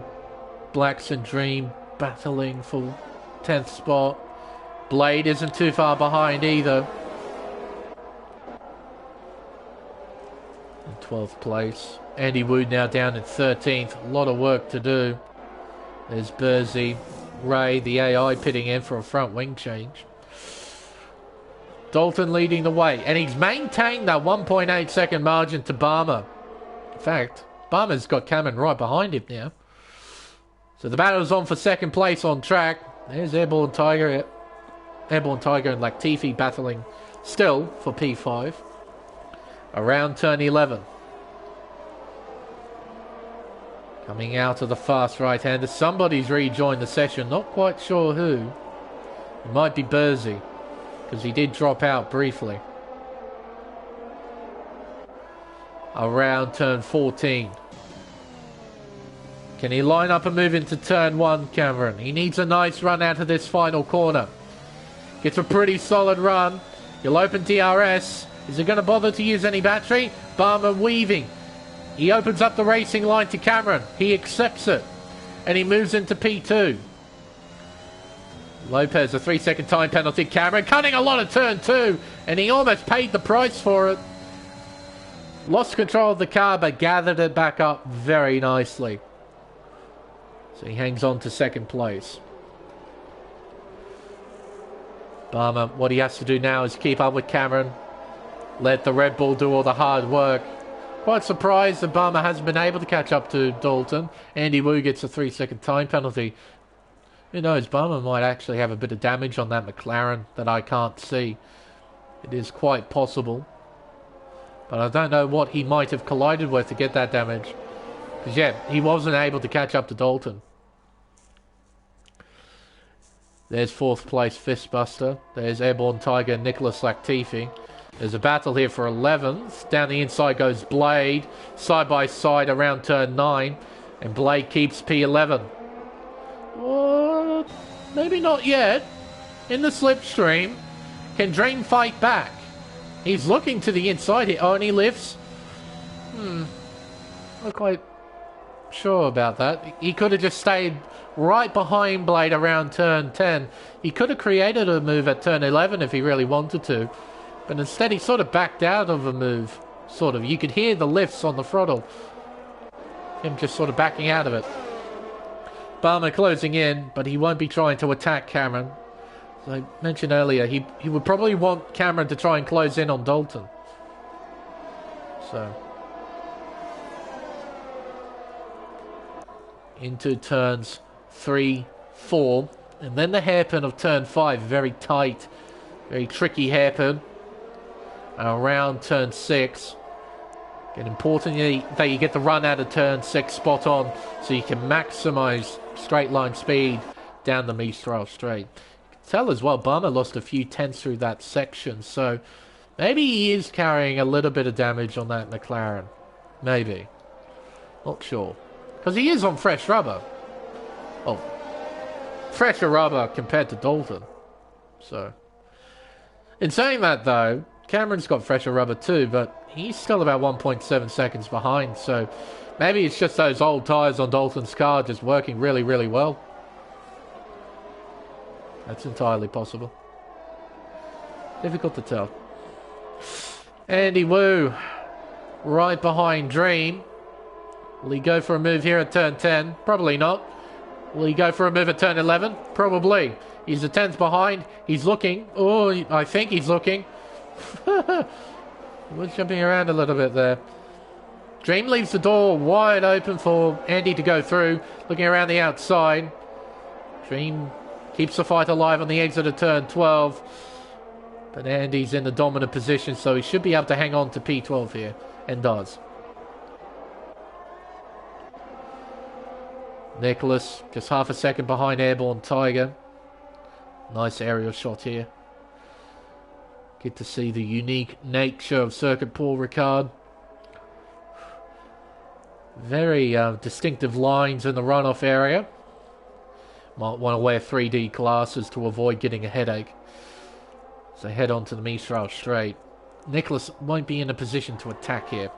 Blacks and Dream battling for 10th spot. Blade isn't too far behind either. In 12th place. Andy Wood now down in 13th. A lot of work to do. There's Bursey. Ray, the AI, pitting in for a front wing change. Dalton leading the way. And he's maintained that 1.8 second margin to Barmer. In fact, Barmer's got Cameron right behind him now. So the battle's on for second place on track. There's Airborne Tiger. Airborne Tiger and Latifi battling still for P5. Around turn 11. Coming out of the fast right-hander. Somebody's rejoined the session. Not quite sure who. It might be Bursey, because he did drop out briefly. Around turn 14. Can he line up and move into turn 1, Cameron? He needs a nice run out of this final corner. Gets a pretty solid run. He'll open DRS. Is he going to bother to use any battery? Barmer weaving. He opens up the racing line to Cameron. He accepts it. And he moves into P2. Lopez, a 3-second time penalty. Cameron cutting a lot of turn 2. And he almost paid the price for it. Lost control of the car, but gathered it back up very nicely. So he hangs on to second place. Barmer, what he has to do now is keep up with Cameron. Let the Red Bull do all the hard work. Quite surprised that Barmer hasn't been able to catch up to Dalton. Andy Wu gets a 3-second time penalty. Who knows, Barmer might actually have a bit of damage on that McLaren that I can't see. It is quite possible. But I don't know what he might have collided with to get that damage. Because, yeah, he wasn't able to catch up to Dalton. There's 4th place Fistbuster. There's Airborne Tiger and Nicholas Latifi. There's a battle here for 11th. Down the inside goes Blade. Side by side around turn 9. And Blade keeps P11. What? Maybe not yet. In the slipstream. Can Dream fight back? He's looking to the inside here. Oh, and he lifts. Not quite sure about that. He could have just stayed right behind Blade around turn 10. He could have created a move at turn 11 if he really wanted to. But instead he sort of backed out of a move. Sort of. You could hear the lifts on the throttle. Him just sort of backing out of it. Barmer closing in, but he won't be trying to attack Cameron. As I mentioned earlier, he would probably want Cameron to try and close in on Dalton. So, into turns 3, 4, and then the hairpin of turn 5, very tight, very tricky hairpin. And around turn 6, again, importantly that you get the run out of turn 6 spot on, so you can maximise straight line speed down the Mistral straight. You can tell as well, Barmer lost a few tenths through that section, so maybe he is carrying a little bit of damage on that McLaren. Maybe. Not sure. Because he is on fresh rubber. Oh, fresher rubber compared to Dalton. So, in saying that though, Cameron's got fresher rubber too, but he's still about 1.7 seconds behind, so maybe it's just those old tyres on Dalton's car just working really, really well. That's entirely possible. Difficult to tell. Andy Wu, right behind Dream. Will he go for a move here at turn 10? Probably not. Will he go for a move at turn 11? Probably. He's a 10th behind. He's looking. Oh, I think he's looking. He was jumping around a little bit there. Dream leaves the door wide open for Andy to go through. Looking around the outside. Dream keeps the fight alive on the exit of turn 12. But Andy's in the dominant position, so he should be able to hang on to P12 here. And does. Nicholas, just half a second behind Airborne Tiger. Nice aerial shot here. Get to see the unique nature of Circuit Paul Ricard. Very distinctive lines in the runoff area. Might want to wear 3D glasses to avoid getting a headache. So head on to the Mistral straight. Nicholas won't be in a position to attack here.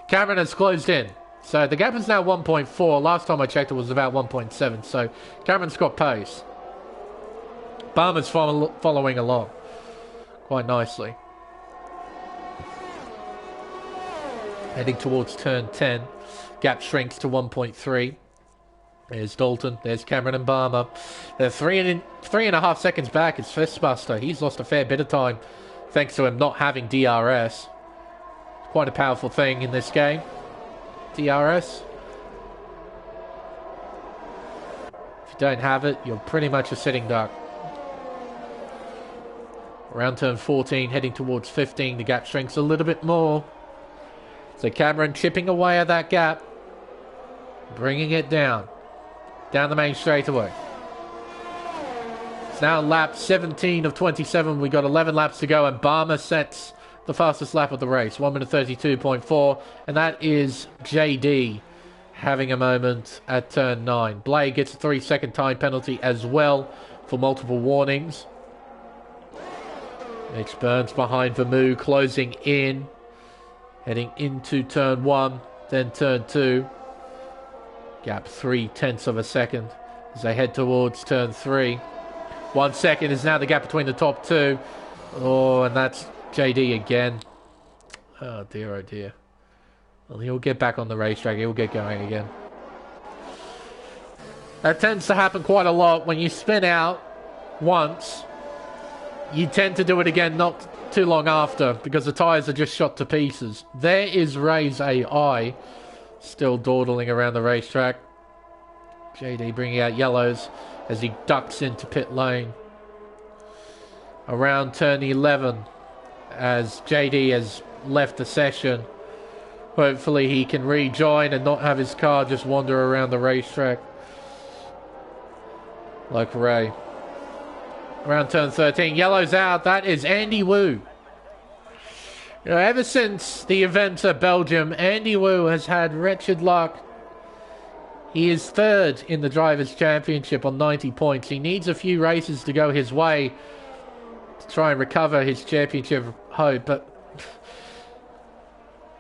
Cameron has closed in. So the gap is now 1.4. Last time I checked it was about 1.7. So Cameron's got pace. Barmer's following along quite nicely. Heading towards turn 10. Gap shrinks to 1.3. There's Dalton. There's Cameron and Barmer. They're 3.5 seconds back. It's Fistbuster. He's lost a fair bit of time thanks to him not having DRS. Quite a powerful thing in this game. DRS. If you don't have it, you're pretty much a sitting duck. Around turn 14, heading towards 15, the gap shrinks a little bit more. So Cameron chipping away at that gap, bringing it down the main straightaway. It's now lap 17 of 27. We got 11 laps to go, and Barmer sets the fastest lap of the race, 1 minute 32.4, and that is JD having a moment at turn 9. Blade gets a 3-second time penalty as well for multiple warnings. Mitch Burns behind Vermoo, closing in, heading into turn 1, then turn 2. Gap 0.3 of a second as they head towards turn 3. 1 second is now the gap between the top two. Oh, and that's JD again. Oh dear, oh dear. Well, he'll get back on the racetrack. He'll get going again. That tends to happen quite a lot. When you spin out once, you tend to do it again not too long after because the tyres are just shot to pieces. There is Ray's AI still dawdling around the racetrack. JD bringing out yellows as he ducks into pit lane. Around turn 11, as JD has left the session, hopefully he can rejoin and not have his car just wander around the racetrack like Ray. Around turn 13, yellow's out. That is Andy Wu. You know, ever since the event at Belgium, Andy Wu has had wretched luck. He is third in the Drivers' Championship on 90 points. He needs a few races to go his way to try and recover his championship hope, but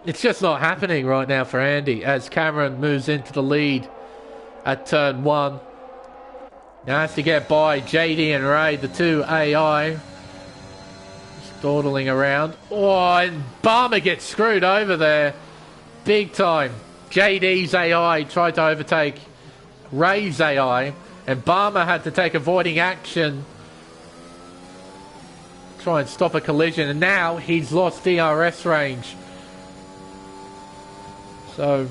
it's just not happening right now for Andy as Cameron moves into the lead at turn 1. Now has to get by JD and Ray, the two AI. Just dawdling around. Oh, and Barmer gets screwed over there. Big time. JD's AI tried to overtake Ray's AI, and Barmer had to take avoiding action, try and stop a collision, and now he's lost DRS range. So,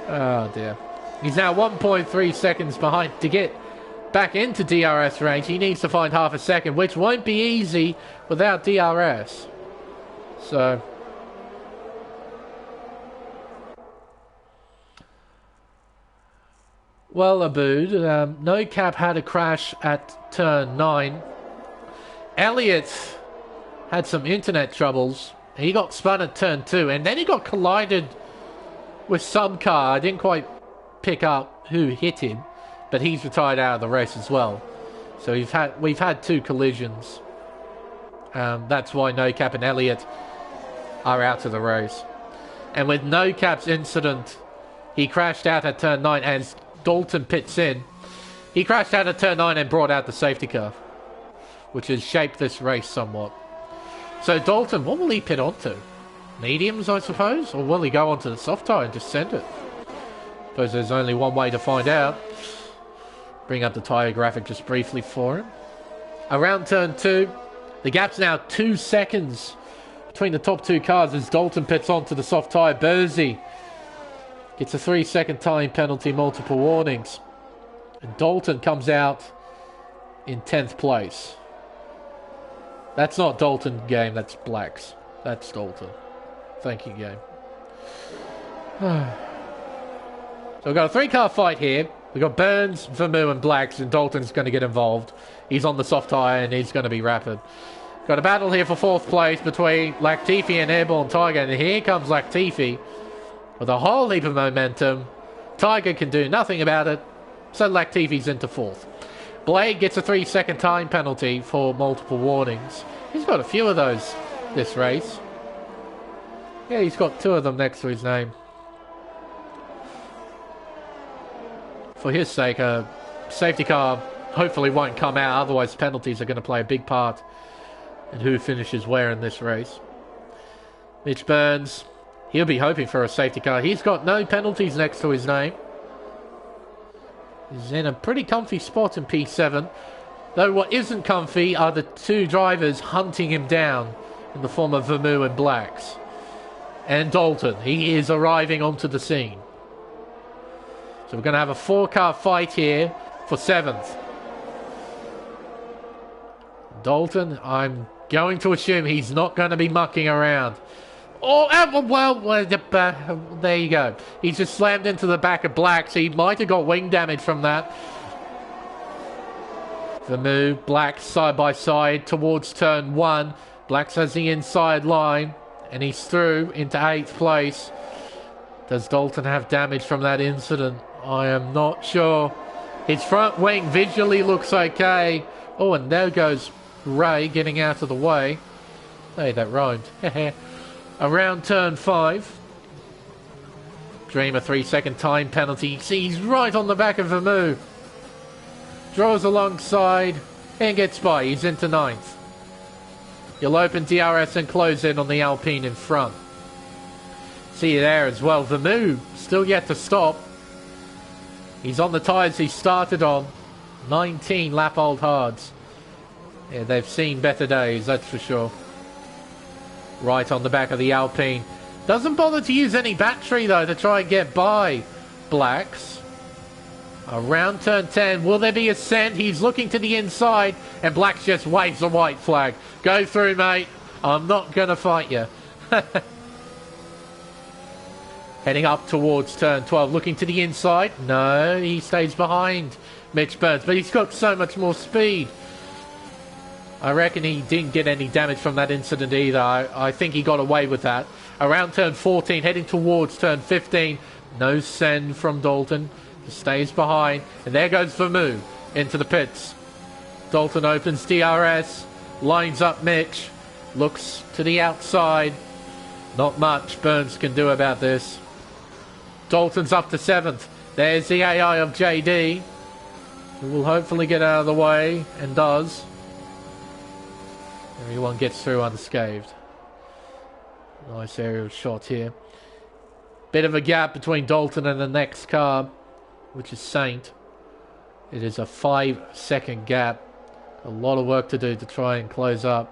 oh dear. He's now 1.3 seconds behind. To get back into DRS range, he needs to find half a second, which won't be easy without DRS. So, well, Abood, No Cap had a crash at turn 9. Elliott had some internet troubles. He got spun at turn 2, and then he got collided with some car. I didn't quite pick up who hit him, but he's retired out of the race as well. So we've had 2 collisions. That's why No Cap and Elliott are out of the race. And with No Cap's incident, he crashed out at turn 9 as Dalton pits in. He crashed out at turn 9 and brought out the safety car, which has shaped this race somewhat. So Dalton, what will he pit onto? Mediums, I suppose? Or will he go onto the soft tyre and just send it? I suppose there's only one way to find out. Bring up the tyre graphic just briefly for him. Around turn 2, the gap's now 2 seconds between the top 2 cars as Dalton pits onto the soft tyre. Bursey gets a 3-second time penalty, multiple warnings. And Dalton comes out in 10th place. That's not Dalton, game, that's Blacks. That's Dalton. Thank you, game. So we've got a 3-car fight here. We've got Burns, Vermeer and Blacks, and Dalton's going to get involved. He's on the soft tyre and he's going to be rapid. Got a battle here for 4th place between Latifi and Airborne Tiger, and here comes Latifi with a whole heap of momentum. Tiger can do nothing about it, so Latifi's into 4th. Blade gets a 3-second time penalty for multiple warnings. He's got a few of those this race. Yeah, he's got 2 of them next to his name. For his sake, a safety car hopefully won't come out, otherwise penalties are going to play a big part in who finishes where in this race. Mitch Burns, he'll be hoping for a safety car. He's got no penalties next to his name. He's in a pretty comfy spot in P7. Though what isn't comfy are the 2 drivers hunting him down in the form of Vermeer and Blacks. And Dalton, he is arriving onto the scene. So we're going to have a 4-car fight here for 7th. Dalton, I'm going to assume he's not going to be mucking around. Oh, well, there you go. He's just slammed into the back of Blacks. He might have got wing damage from that. Vermeer, Blacks side by side towards turn 1. Blacks has the inside line, and he's through into 8th place. Does Dalton have damage from that incident? I am not sure. His front wing visually looks okay. Oh, and there goes Ray getting out of the way. Hey, that rhymed. Around turn 5. Dream a 3-second time penalty. He's right on the back of Vermeer. Draws alongside and gets by. He's into 9th. You'll open DRS and close in on the Alpine in front. See you there as well. Vermeer still yet to stop. He's on the tyres he started on. 19 lap old hards. Yeah, they've seen better days, that's for sure. Right on the back of the Alpine. Doesn't bother to use any battery though to try and get by Blacks. Around turn 10, will there be ascent? He's looking to the inside and Blacks just waves a white flag. Go through, mate. I'm not going to fight you. Heading up towards turn 12, looking to the inside. No, he stays behind Mitch Burns, but he's got so much more speed. I reckon he didn't get any damage from that incident either. I think he got away with that. Around turn 14, heading towards turn 15. No send from Dalton. He stays behind. And there goes Vermeer into the pits. Dalton opens DRS. Lines up Mitch. Looks to the outside. Not much Burns can do about this. Dalton's up to 7th. There's the AI of JD, who will hopefully get out of the way, and does. Everyone gets through unscathed. Nice aerial shot here. Bit of a gap between Dalton and the next car, which is Saint. It is a 5-second gap. A lot of work to do to try and close up.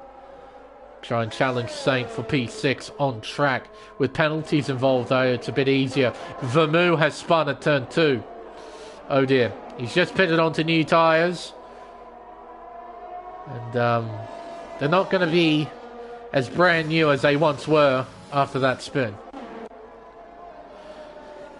Try and challenge Saint for P6 on track. With penalties involved, though, it's a bit easier. Vermeulen has spun at turn 2. Oh dear. He's just pitted onto new tyres. And they're not going to be as brand new as they once were after that spin.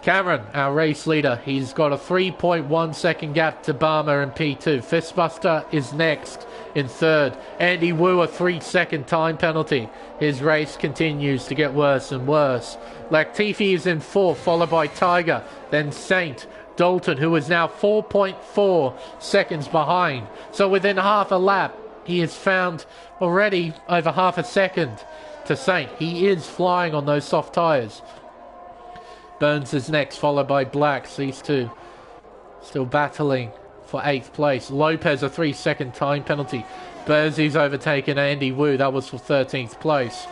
Cameron, our race leader, he's got a 3.1 second gap to Barmer in P2. Fistbuster is next in third. Andy Wu, a 3-second time penalty. His race continues to get worse and worse. Latifi is in fourth, followed by Tiger, then Saint. Dalton, who is now 4.4 seconds behind. So within half a lap, he has found already over half a second to Saint. He is flying on those soft tyres. Burns is next, followed by Blacks. These two still battling for 8th place. Lopez, a 3-second time penalty. Bursey's overtaken Andy Wu. That was for 13th place.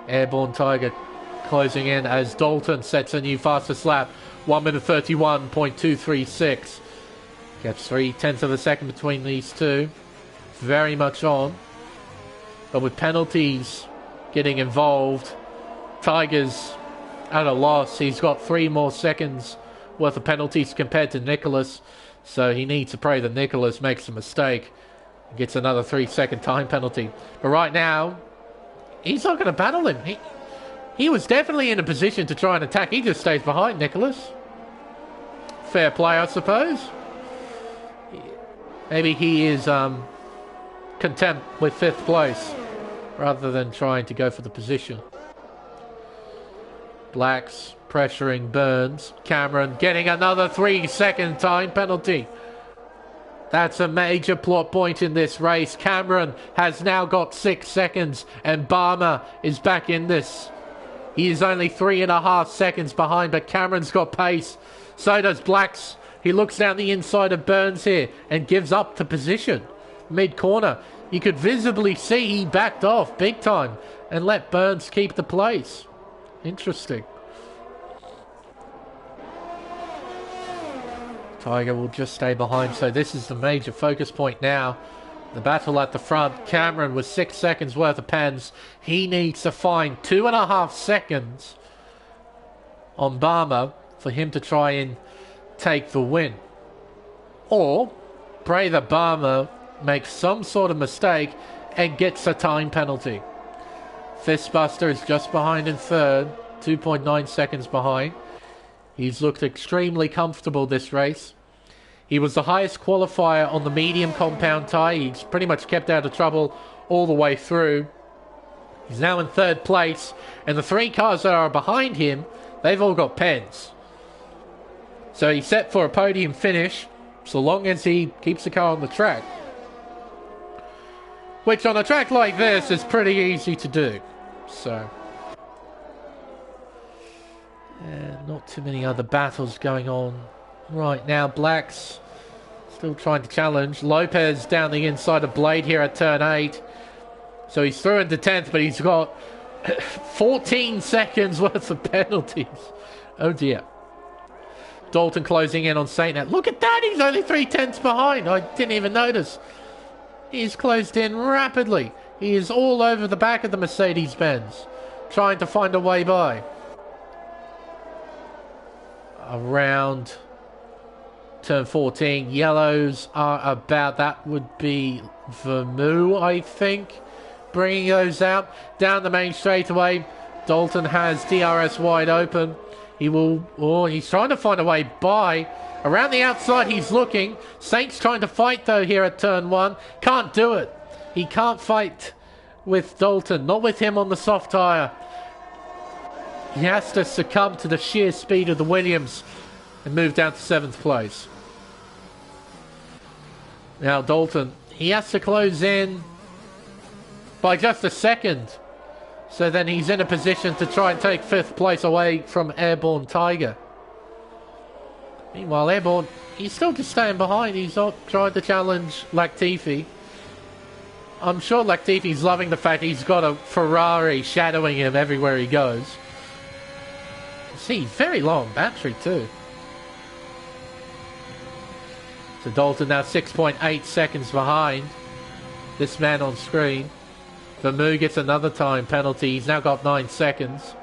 Airborne Tiger closing in as Dalton sets a new fastest lap. 1 minute 31.236. Gets 0.3 of a second between these two. Very much on. But with penalties getting involved, Tiger's at a loss. He's got 3 more seconds worth of penalties compared to Nicholas. So he needs to pray that Nicholas makes a mistake and gets another 3-second time penalty. But right now, he's not going to battle him. He was definitely in a position to try and attack. He just stays behind Nicholas. Fair play, I suppose. Maybe he is content with 5th place rather than trying to go for the position. Blacks pressuring Burns. Cameron getting another 3-second time penalty. That's a major plot point in this race. Cameron has now got 6 seconds and Barmer is back in this. He is only 3.5 seconds behind, but Cameron's got pace. So does Blacks. He looks down the inside of Burns here and gives up the position. Mid-corner, you could visibly see he backed off big time and let Burns keep the place. Interesting. Tiger will just stay behind, so this is the major focus point now. The battle at the front. Cameron with 6 seconds worth of pens. He needs to find 2.5 seconds on Barmer for him to try and take the win. Or pray that Barmer makes some sort of mistake and gets a time penalty. Fistbuster is just behind in third, 2.9 seconds behind. He's looked extremely comfortable this race. He was the highest qualifier on the medium compound tyre. He's pretty much kept out of trouble all the way through. He's now in 3rd place, and the 3 cars that are behind him, they've all got pens. So he's set for a podium finish, so long as he keeps the car on the track. Which on a track like this is pretty easy to do. So, not too many other battles going on right now. Blacks still trying to challenge. Lopez down the inside of Blade here at turn 8. So he's through into 10th, but he's got 14 seconds worth of penalties. Oh dear. Dalton closing in on Saint now. Look at that, he's only 3/10 behind. I didn't even notice. He's closed in rapidly. He is all over the back of the Mercedes-Benz, trying to find a way by. Around turn 14, yellows are about, that would be Vermeulen, I think, bringing those out. Down the main straightaway, Dalton has DRS wide open. He will, he's trying to find a way by. Around the outside, he's looking. Saint's trying to fight, though, here at turn 1. Can't do it. He can't fight with Dalton. Not with him on the soft tyre. He has to succumb to the sheer speed of the Williams and move down to 7th place. Now, Dalton, he has to close in by just a second. So then he's in a position to try and take 5th place away from Airborne Tiger. Meanwhile, Airborne, he's still just staying behind. He's not trying to challenge Latifi. I'm sure Latifi's loving the fact he's got a Ferrari shadowing him everywhere he goes. See, very long battery too. So Dalton now 6.8 seconds behind this man on screen. Vermeulen gets another time penalty. He's now got 9 seconds.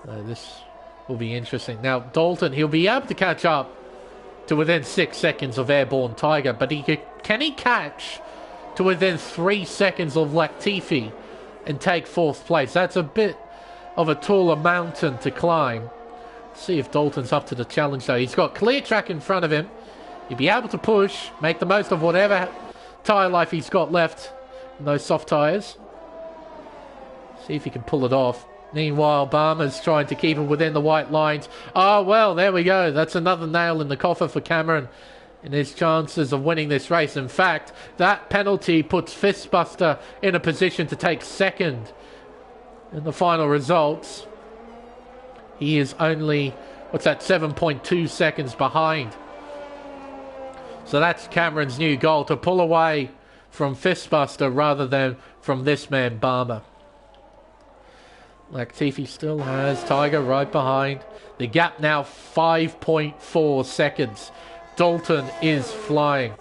So this will be interesting. Now, Dalton, he'll be able to catch up to within 6 seconds of Airborne Tiger, but can he catch to within 3 seconds of Latifi and take 4th place? That's a bit of a taller mountain to climb. Let's see if Dalton's up to the challenge, though. He's got clear track in front of him. He'll be able to push, make the most of whatever tyre life he's got left in those soft tyres. See if he can pull it off. Meanwhile, Barmer's trying to keep him within the white lines. Oh, well, there we go. That's another nail in the coffer for Cameron in his chances of winning this race. In fact, that penalty puts Fistbuster in a position to take 2nd in the final results. He is only, 7.2 seconds behind. So that's Cameron's new goal, to pull away from Fistbuster rather than from this man, Barmer. Latifi still has Tiger right behind. The gap now 5.4 seconds. Dalton is flying.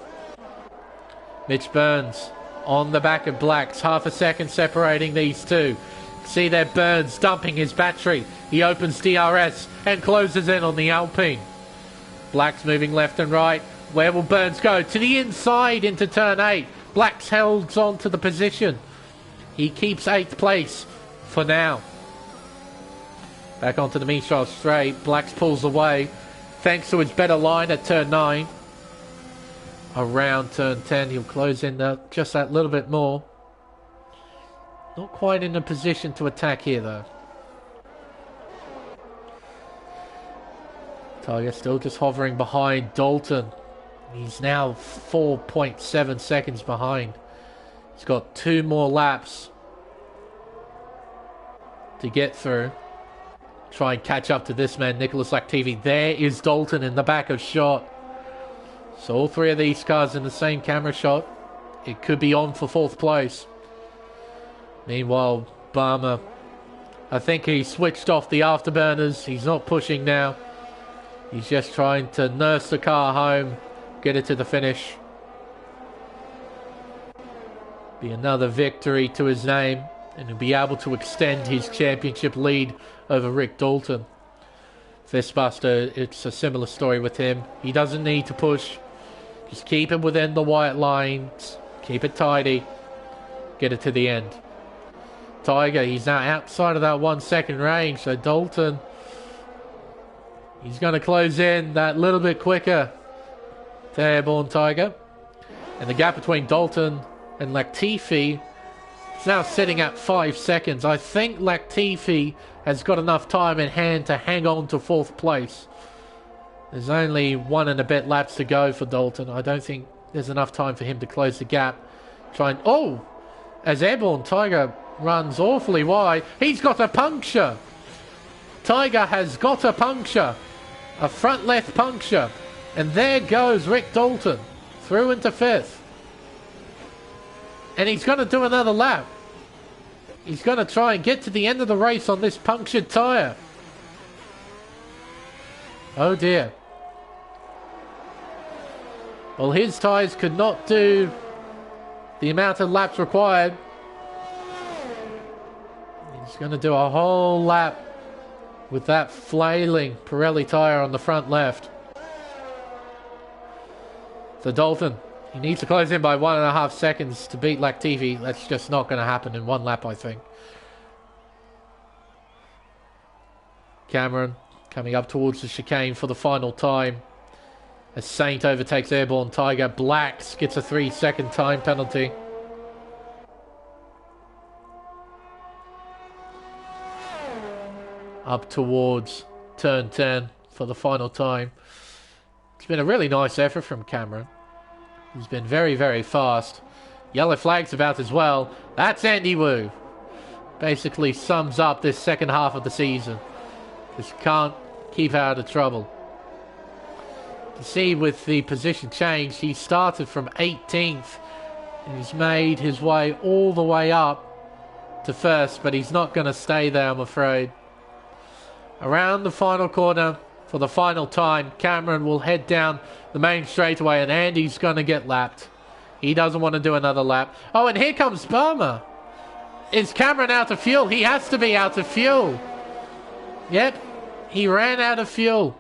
Mitch Burns on the back of Blacks. Half a second separating these two. See there, Burns dumping his battery. He opens DRS and closes in on the Alpine. Blacks moving left and right. Where will Burns go? To the inside into turn 8. Blacks holds on to the position. He keeps 8th place for now. Back onto the Mistral straight. Blacks pulls away thanks to his better line at turn 9. Around turn 10, he'll close in just that little bit more. Not quite in a position to attack here, though. Tiger still just hovering behind Dalton. He's now 4.7 seconds behind. He's got 2 more laps to get through. Try and catch up to this man, Nicholas Latifi. There is Dalton in the back of shot. So all 3 of these cars in the same camera shot. It could be on for 4th place. Meanwhile, Barmer, I think he switched off the afterburners. He's not pushing now. He's just trying to nurse the car home, get it to the finish. Be another victory to his name, and he'll be able to extend his championship lead over Rick Dalton. Fistbuster, it's a similar story with him. He doesn't need to push. Just keep him within the white lines. Keep it tidy. Get it to the end. Tiger, he's now outside of that 1 second range. So Dalton, he's going to close in that little bit quicker to Airborne Tiger. And the gap between Dalton and Latifi is now sitting at 5 seconds. I think Latifi has got enough time in hand to hang on to 4th place. There's only 1 and a bit laps to go for Dalton. I don't think there's enough time for him to close the gap. As Airborne Tiger runs awfully wide, he's got a puncture. Tiger has got a puncture. A front left puncture. And there goes Rick Dalton through into 5th. And he's going to do another lap. He's going to try and get to the end of the race on this punctured tyre. Oh dear. Well, his tyres could not do the amount of laps required. He's going to do a whole lap with that flailing Pirelli tyre on the front left. So Dalton, he needs to close in by 1.5 seconds to beat Latifi. That's just not going to happen in 1 lap, I think. Cameron coming up towards the chicane for the final time. As Saint overtakes Airborne Tiger, Blacks gets a 3-second time penalty. Up towards turn 10 for the final time. It's been a really nice effort from Cameron. He's been very, very fast. Yellow flag's about as well. That's Andy Wu. Basically sums up this second half of the season. Just can't keep out of trouble. You see with the position change, he started from 18th. And he's made his way all the way up to first, but he's not going to stay there, I'm afraid. Around the final corner for the final time, Cameron will head down the main straightaway, and Andy's going to get lapped. He doesn't want to do another lap. Oh, and here comes Barmer. Is Cameron out of fuel? He has to be out of fuel. Yep, he ran out of fuel.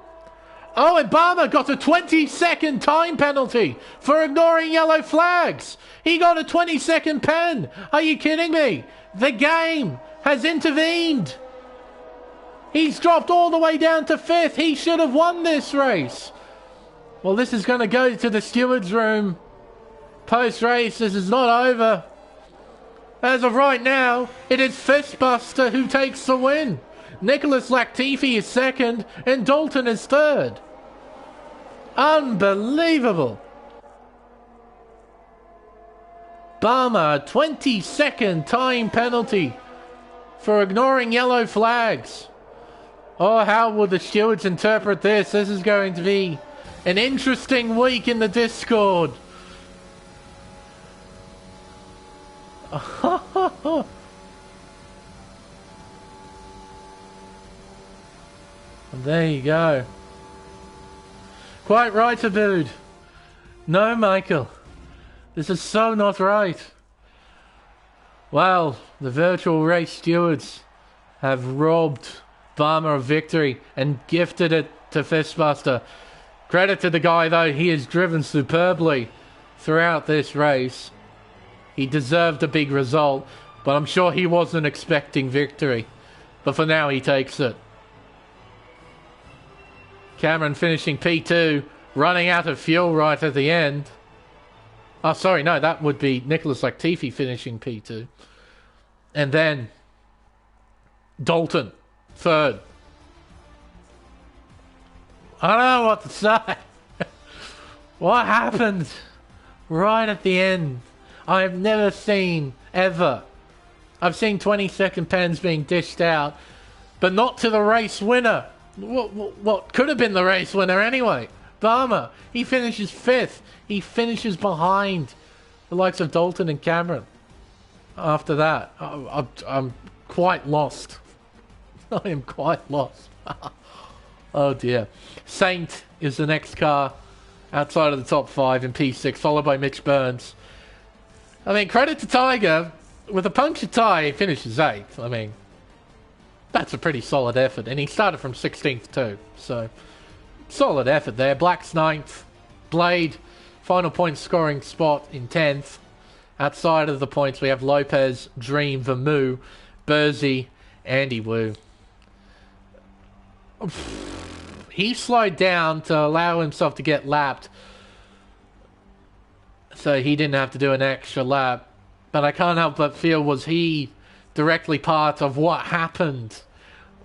Oh, and Barmer got a 20-second time penalty for ignoring yellow flags. He got a 20-second pen. Are you kidding me? The game has intervened. He's dropped all the way down to 5th. He should have won this race. Well, this is going to go to the steward's room. Post-race, this is not over. As of right now, it is Fistbuster who takes the win. Nicholas Latifi is 2nd, and Dalton is 3rd. Unbelievable. Barmer, 20-second time penalty for ignoring yellow flags. Oh, how will the stewards interpret this? This is going to be an interesting week in the Discord. There you go. Quite right, Abood. No, Michael. This is so not right. Well, the virtual race stewards have robbed Barmer of victory and gifted it to Fistbuster. Credit to the guy, though. He has driven superbly throughout this race. He deserved a big result, but I'm sure he wasn't expecting victory. But for now, he takes it. Cameron finishing P2, running out of fuel right at the end. Oh, sorry, no, that would be Nicholas Latifi finishing P2. And then Dalton, 3rd. I don't know what to say. What happened right at the end? I have never seen, ever. I've seen 20-second pens being dished out, but not to the race winner. What could have been the race winner anyway? Barmer, he finishes 5th. He finishes behind the likes of Dalton and Cameron. After that, I'm quite lost. I am quite lost. Oh dear. Saint is the next car outside of the top 5 in P6, followed by Mitch Burns. I mean, credit to Tiger. With a puncture tie, he finishes 8th. I mean, that's a pretty solid effort. And he started from 16th too. So, solid effort there. Black's 9th. Blade, final point scoring spot in 10th. Outside of the points, we have Lopez, Dream, Vermoo, Bursey, Andy Wu. He slowed down to allow himself to get lapped, so he didn't have to do an extra lap. But I can't help but feel, was he directly part of what happened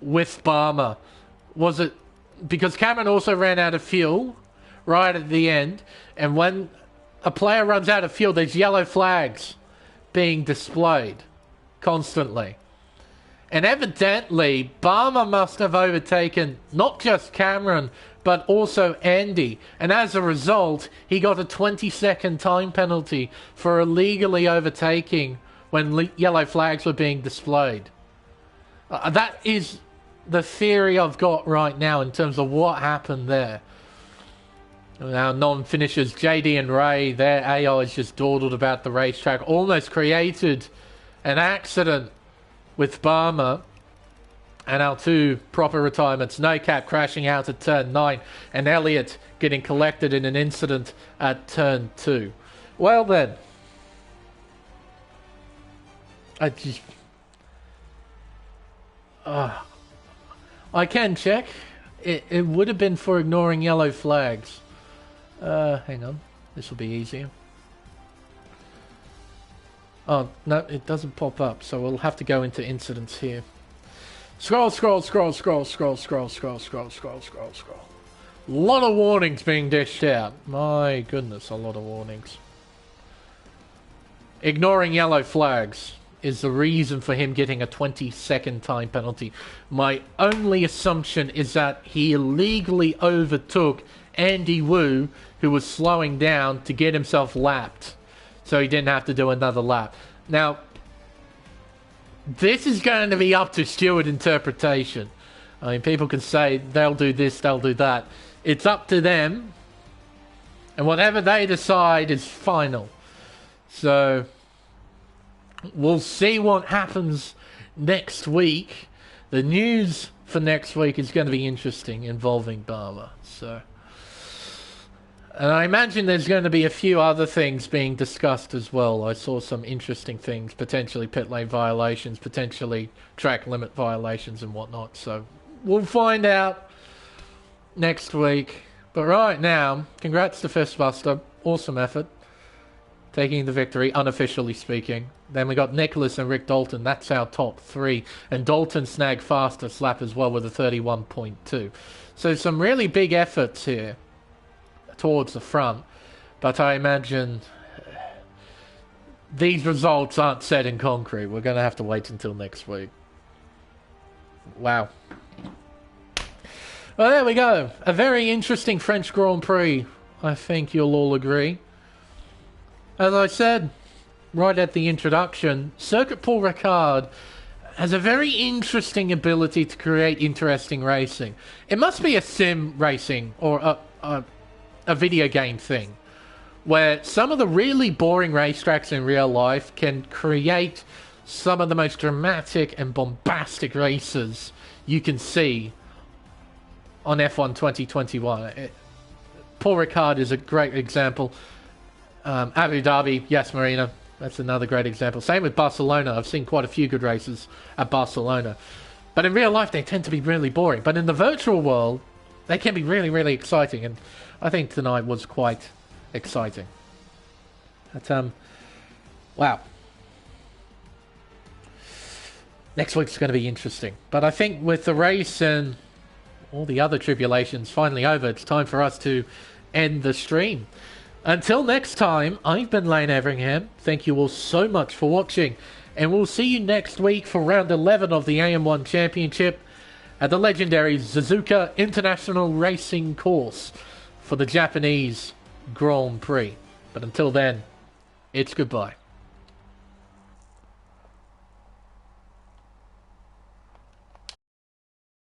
with Barmer? Was it because Cameron also ran out of fuel right at the end, and when a player runs out of fuel, there's yellow flags being displayed constantly. And evidently, Barmer must have overtaken not just Cameron, but also Andy. And as a result, he got a 20-second time penalty for illegally overtaking when yellow flags were being displayed. That is the theory I've got right now in terms of what happened there. Our non-finishers, JD and Ray, their AI is just dawdled about the racetrack. Almost created an accident with Barmer. And our 2 proper retirements, No Cap crashing out at turn 9 and Elliott getting collected in an incident at turn 2. Well then, I can check. It would have been for ignoring yellow flags. Hang on, this will be easier. Oh, no, it doesn't pop up, so we'll have to go into incidents here. Scroll. A lot of warnings being dished out. My goodness, a lot of warnings. Ignoring yellow flags is the reason for him getting a 20-second time penalty. My only assumption is that he illegally overtook Andy Wu, who was slowing down to get himself lapped, so he didn't have to do another lap. Now, this is going to be up to steward interpretation. I mean, people can say they'll do this, they'll do that. It's up to them, and whatever they decide is final. So we'll see what happens next week. The news for next week is going to be interesting, involving Barber. So, and I imagine there's going to be a few other things being discussed as well. I saw some interesting things, potentially pit lane violations, potentially track limit violations and whatnot. So we'll find out next week. But right now, congrats to Fistbuster. Awesome effort. Taking the victory, unofficially speaking. Then we got Nicholas and Rick Dalton. That's our top three. And Dalton snagged fastest lap as well with a 31.2. So some really big efforts here towards the front. But I imagine these results aren't set in concrete. We're going to have to wait until next week. Wow. Well, there we go. A very interesting French Grand Prix. I think you'll all agree. As I said right at the introduction, Circuit Paul Ricard has a very interesting ability to create interesting racing. It must be a sim racing or a video game thing, where some of the really boring racetracks in real life can create some of the most dramatic and bombastic races you can see on F1 2021. Paul Ricard is a great example. Abu Dhabi, yes, Marina, that's another great example. Same with Barcelona. I've seen quite a few good races at Barcelona. But in real life, they tend to be really boring. But in the virtual world, they can be really, really exciting. And I think tonight was quite exciting. But, wow. Next week's going to be interesting. But I think with the race and all the other tribulations finally over, it's time for us to end the stream. Until next time, I've been Lane Everingham. Thank you all so much for watching. And we'll see you next week for round 11 of the AM1 Championship at the legendary Suzuka International Racing Course for the Japanese Grand Prix. But until then, it's goodbye.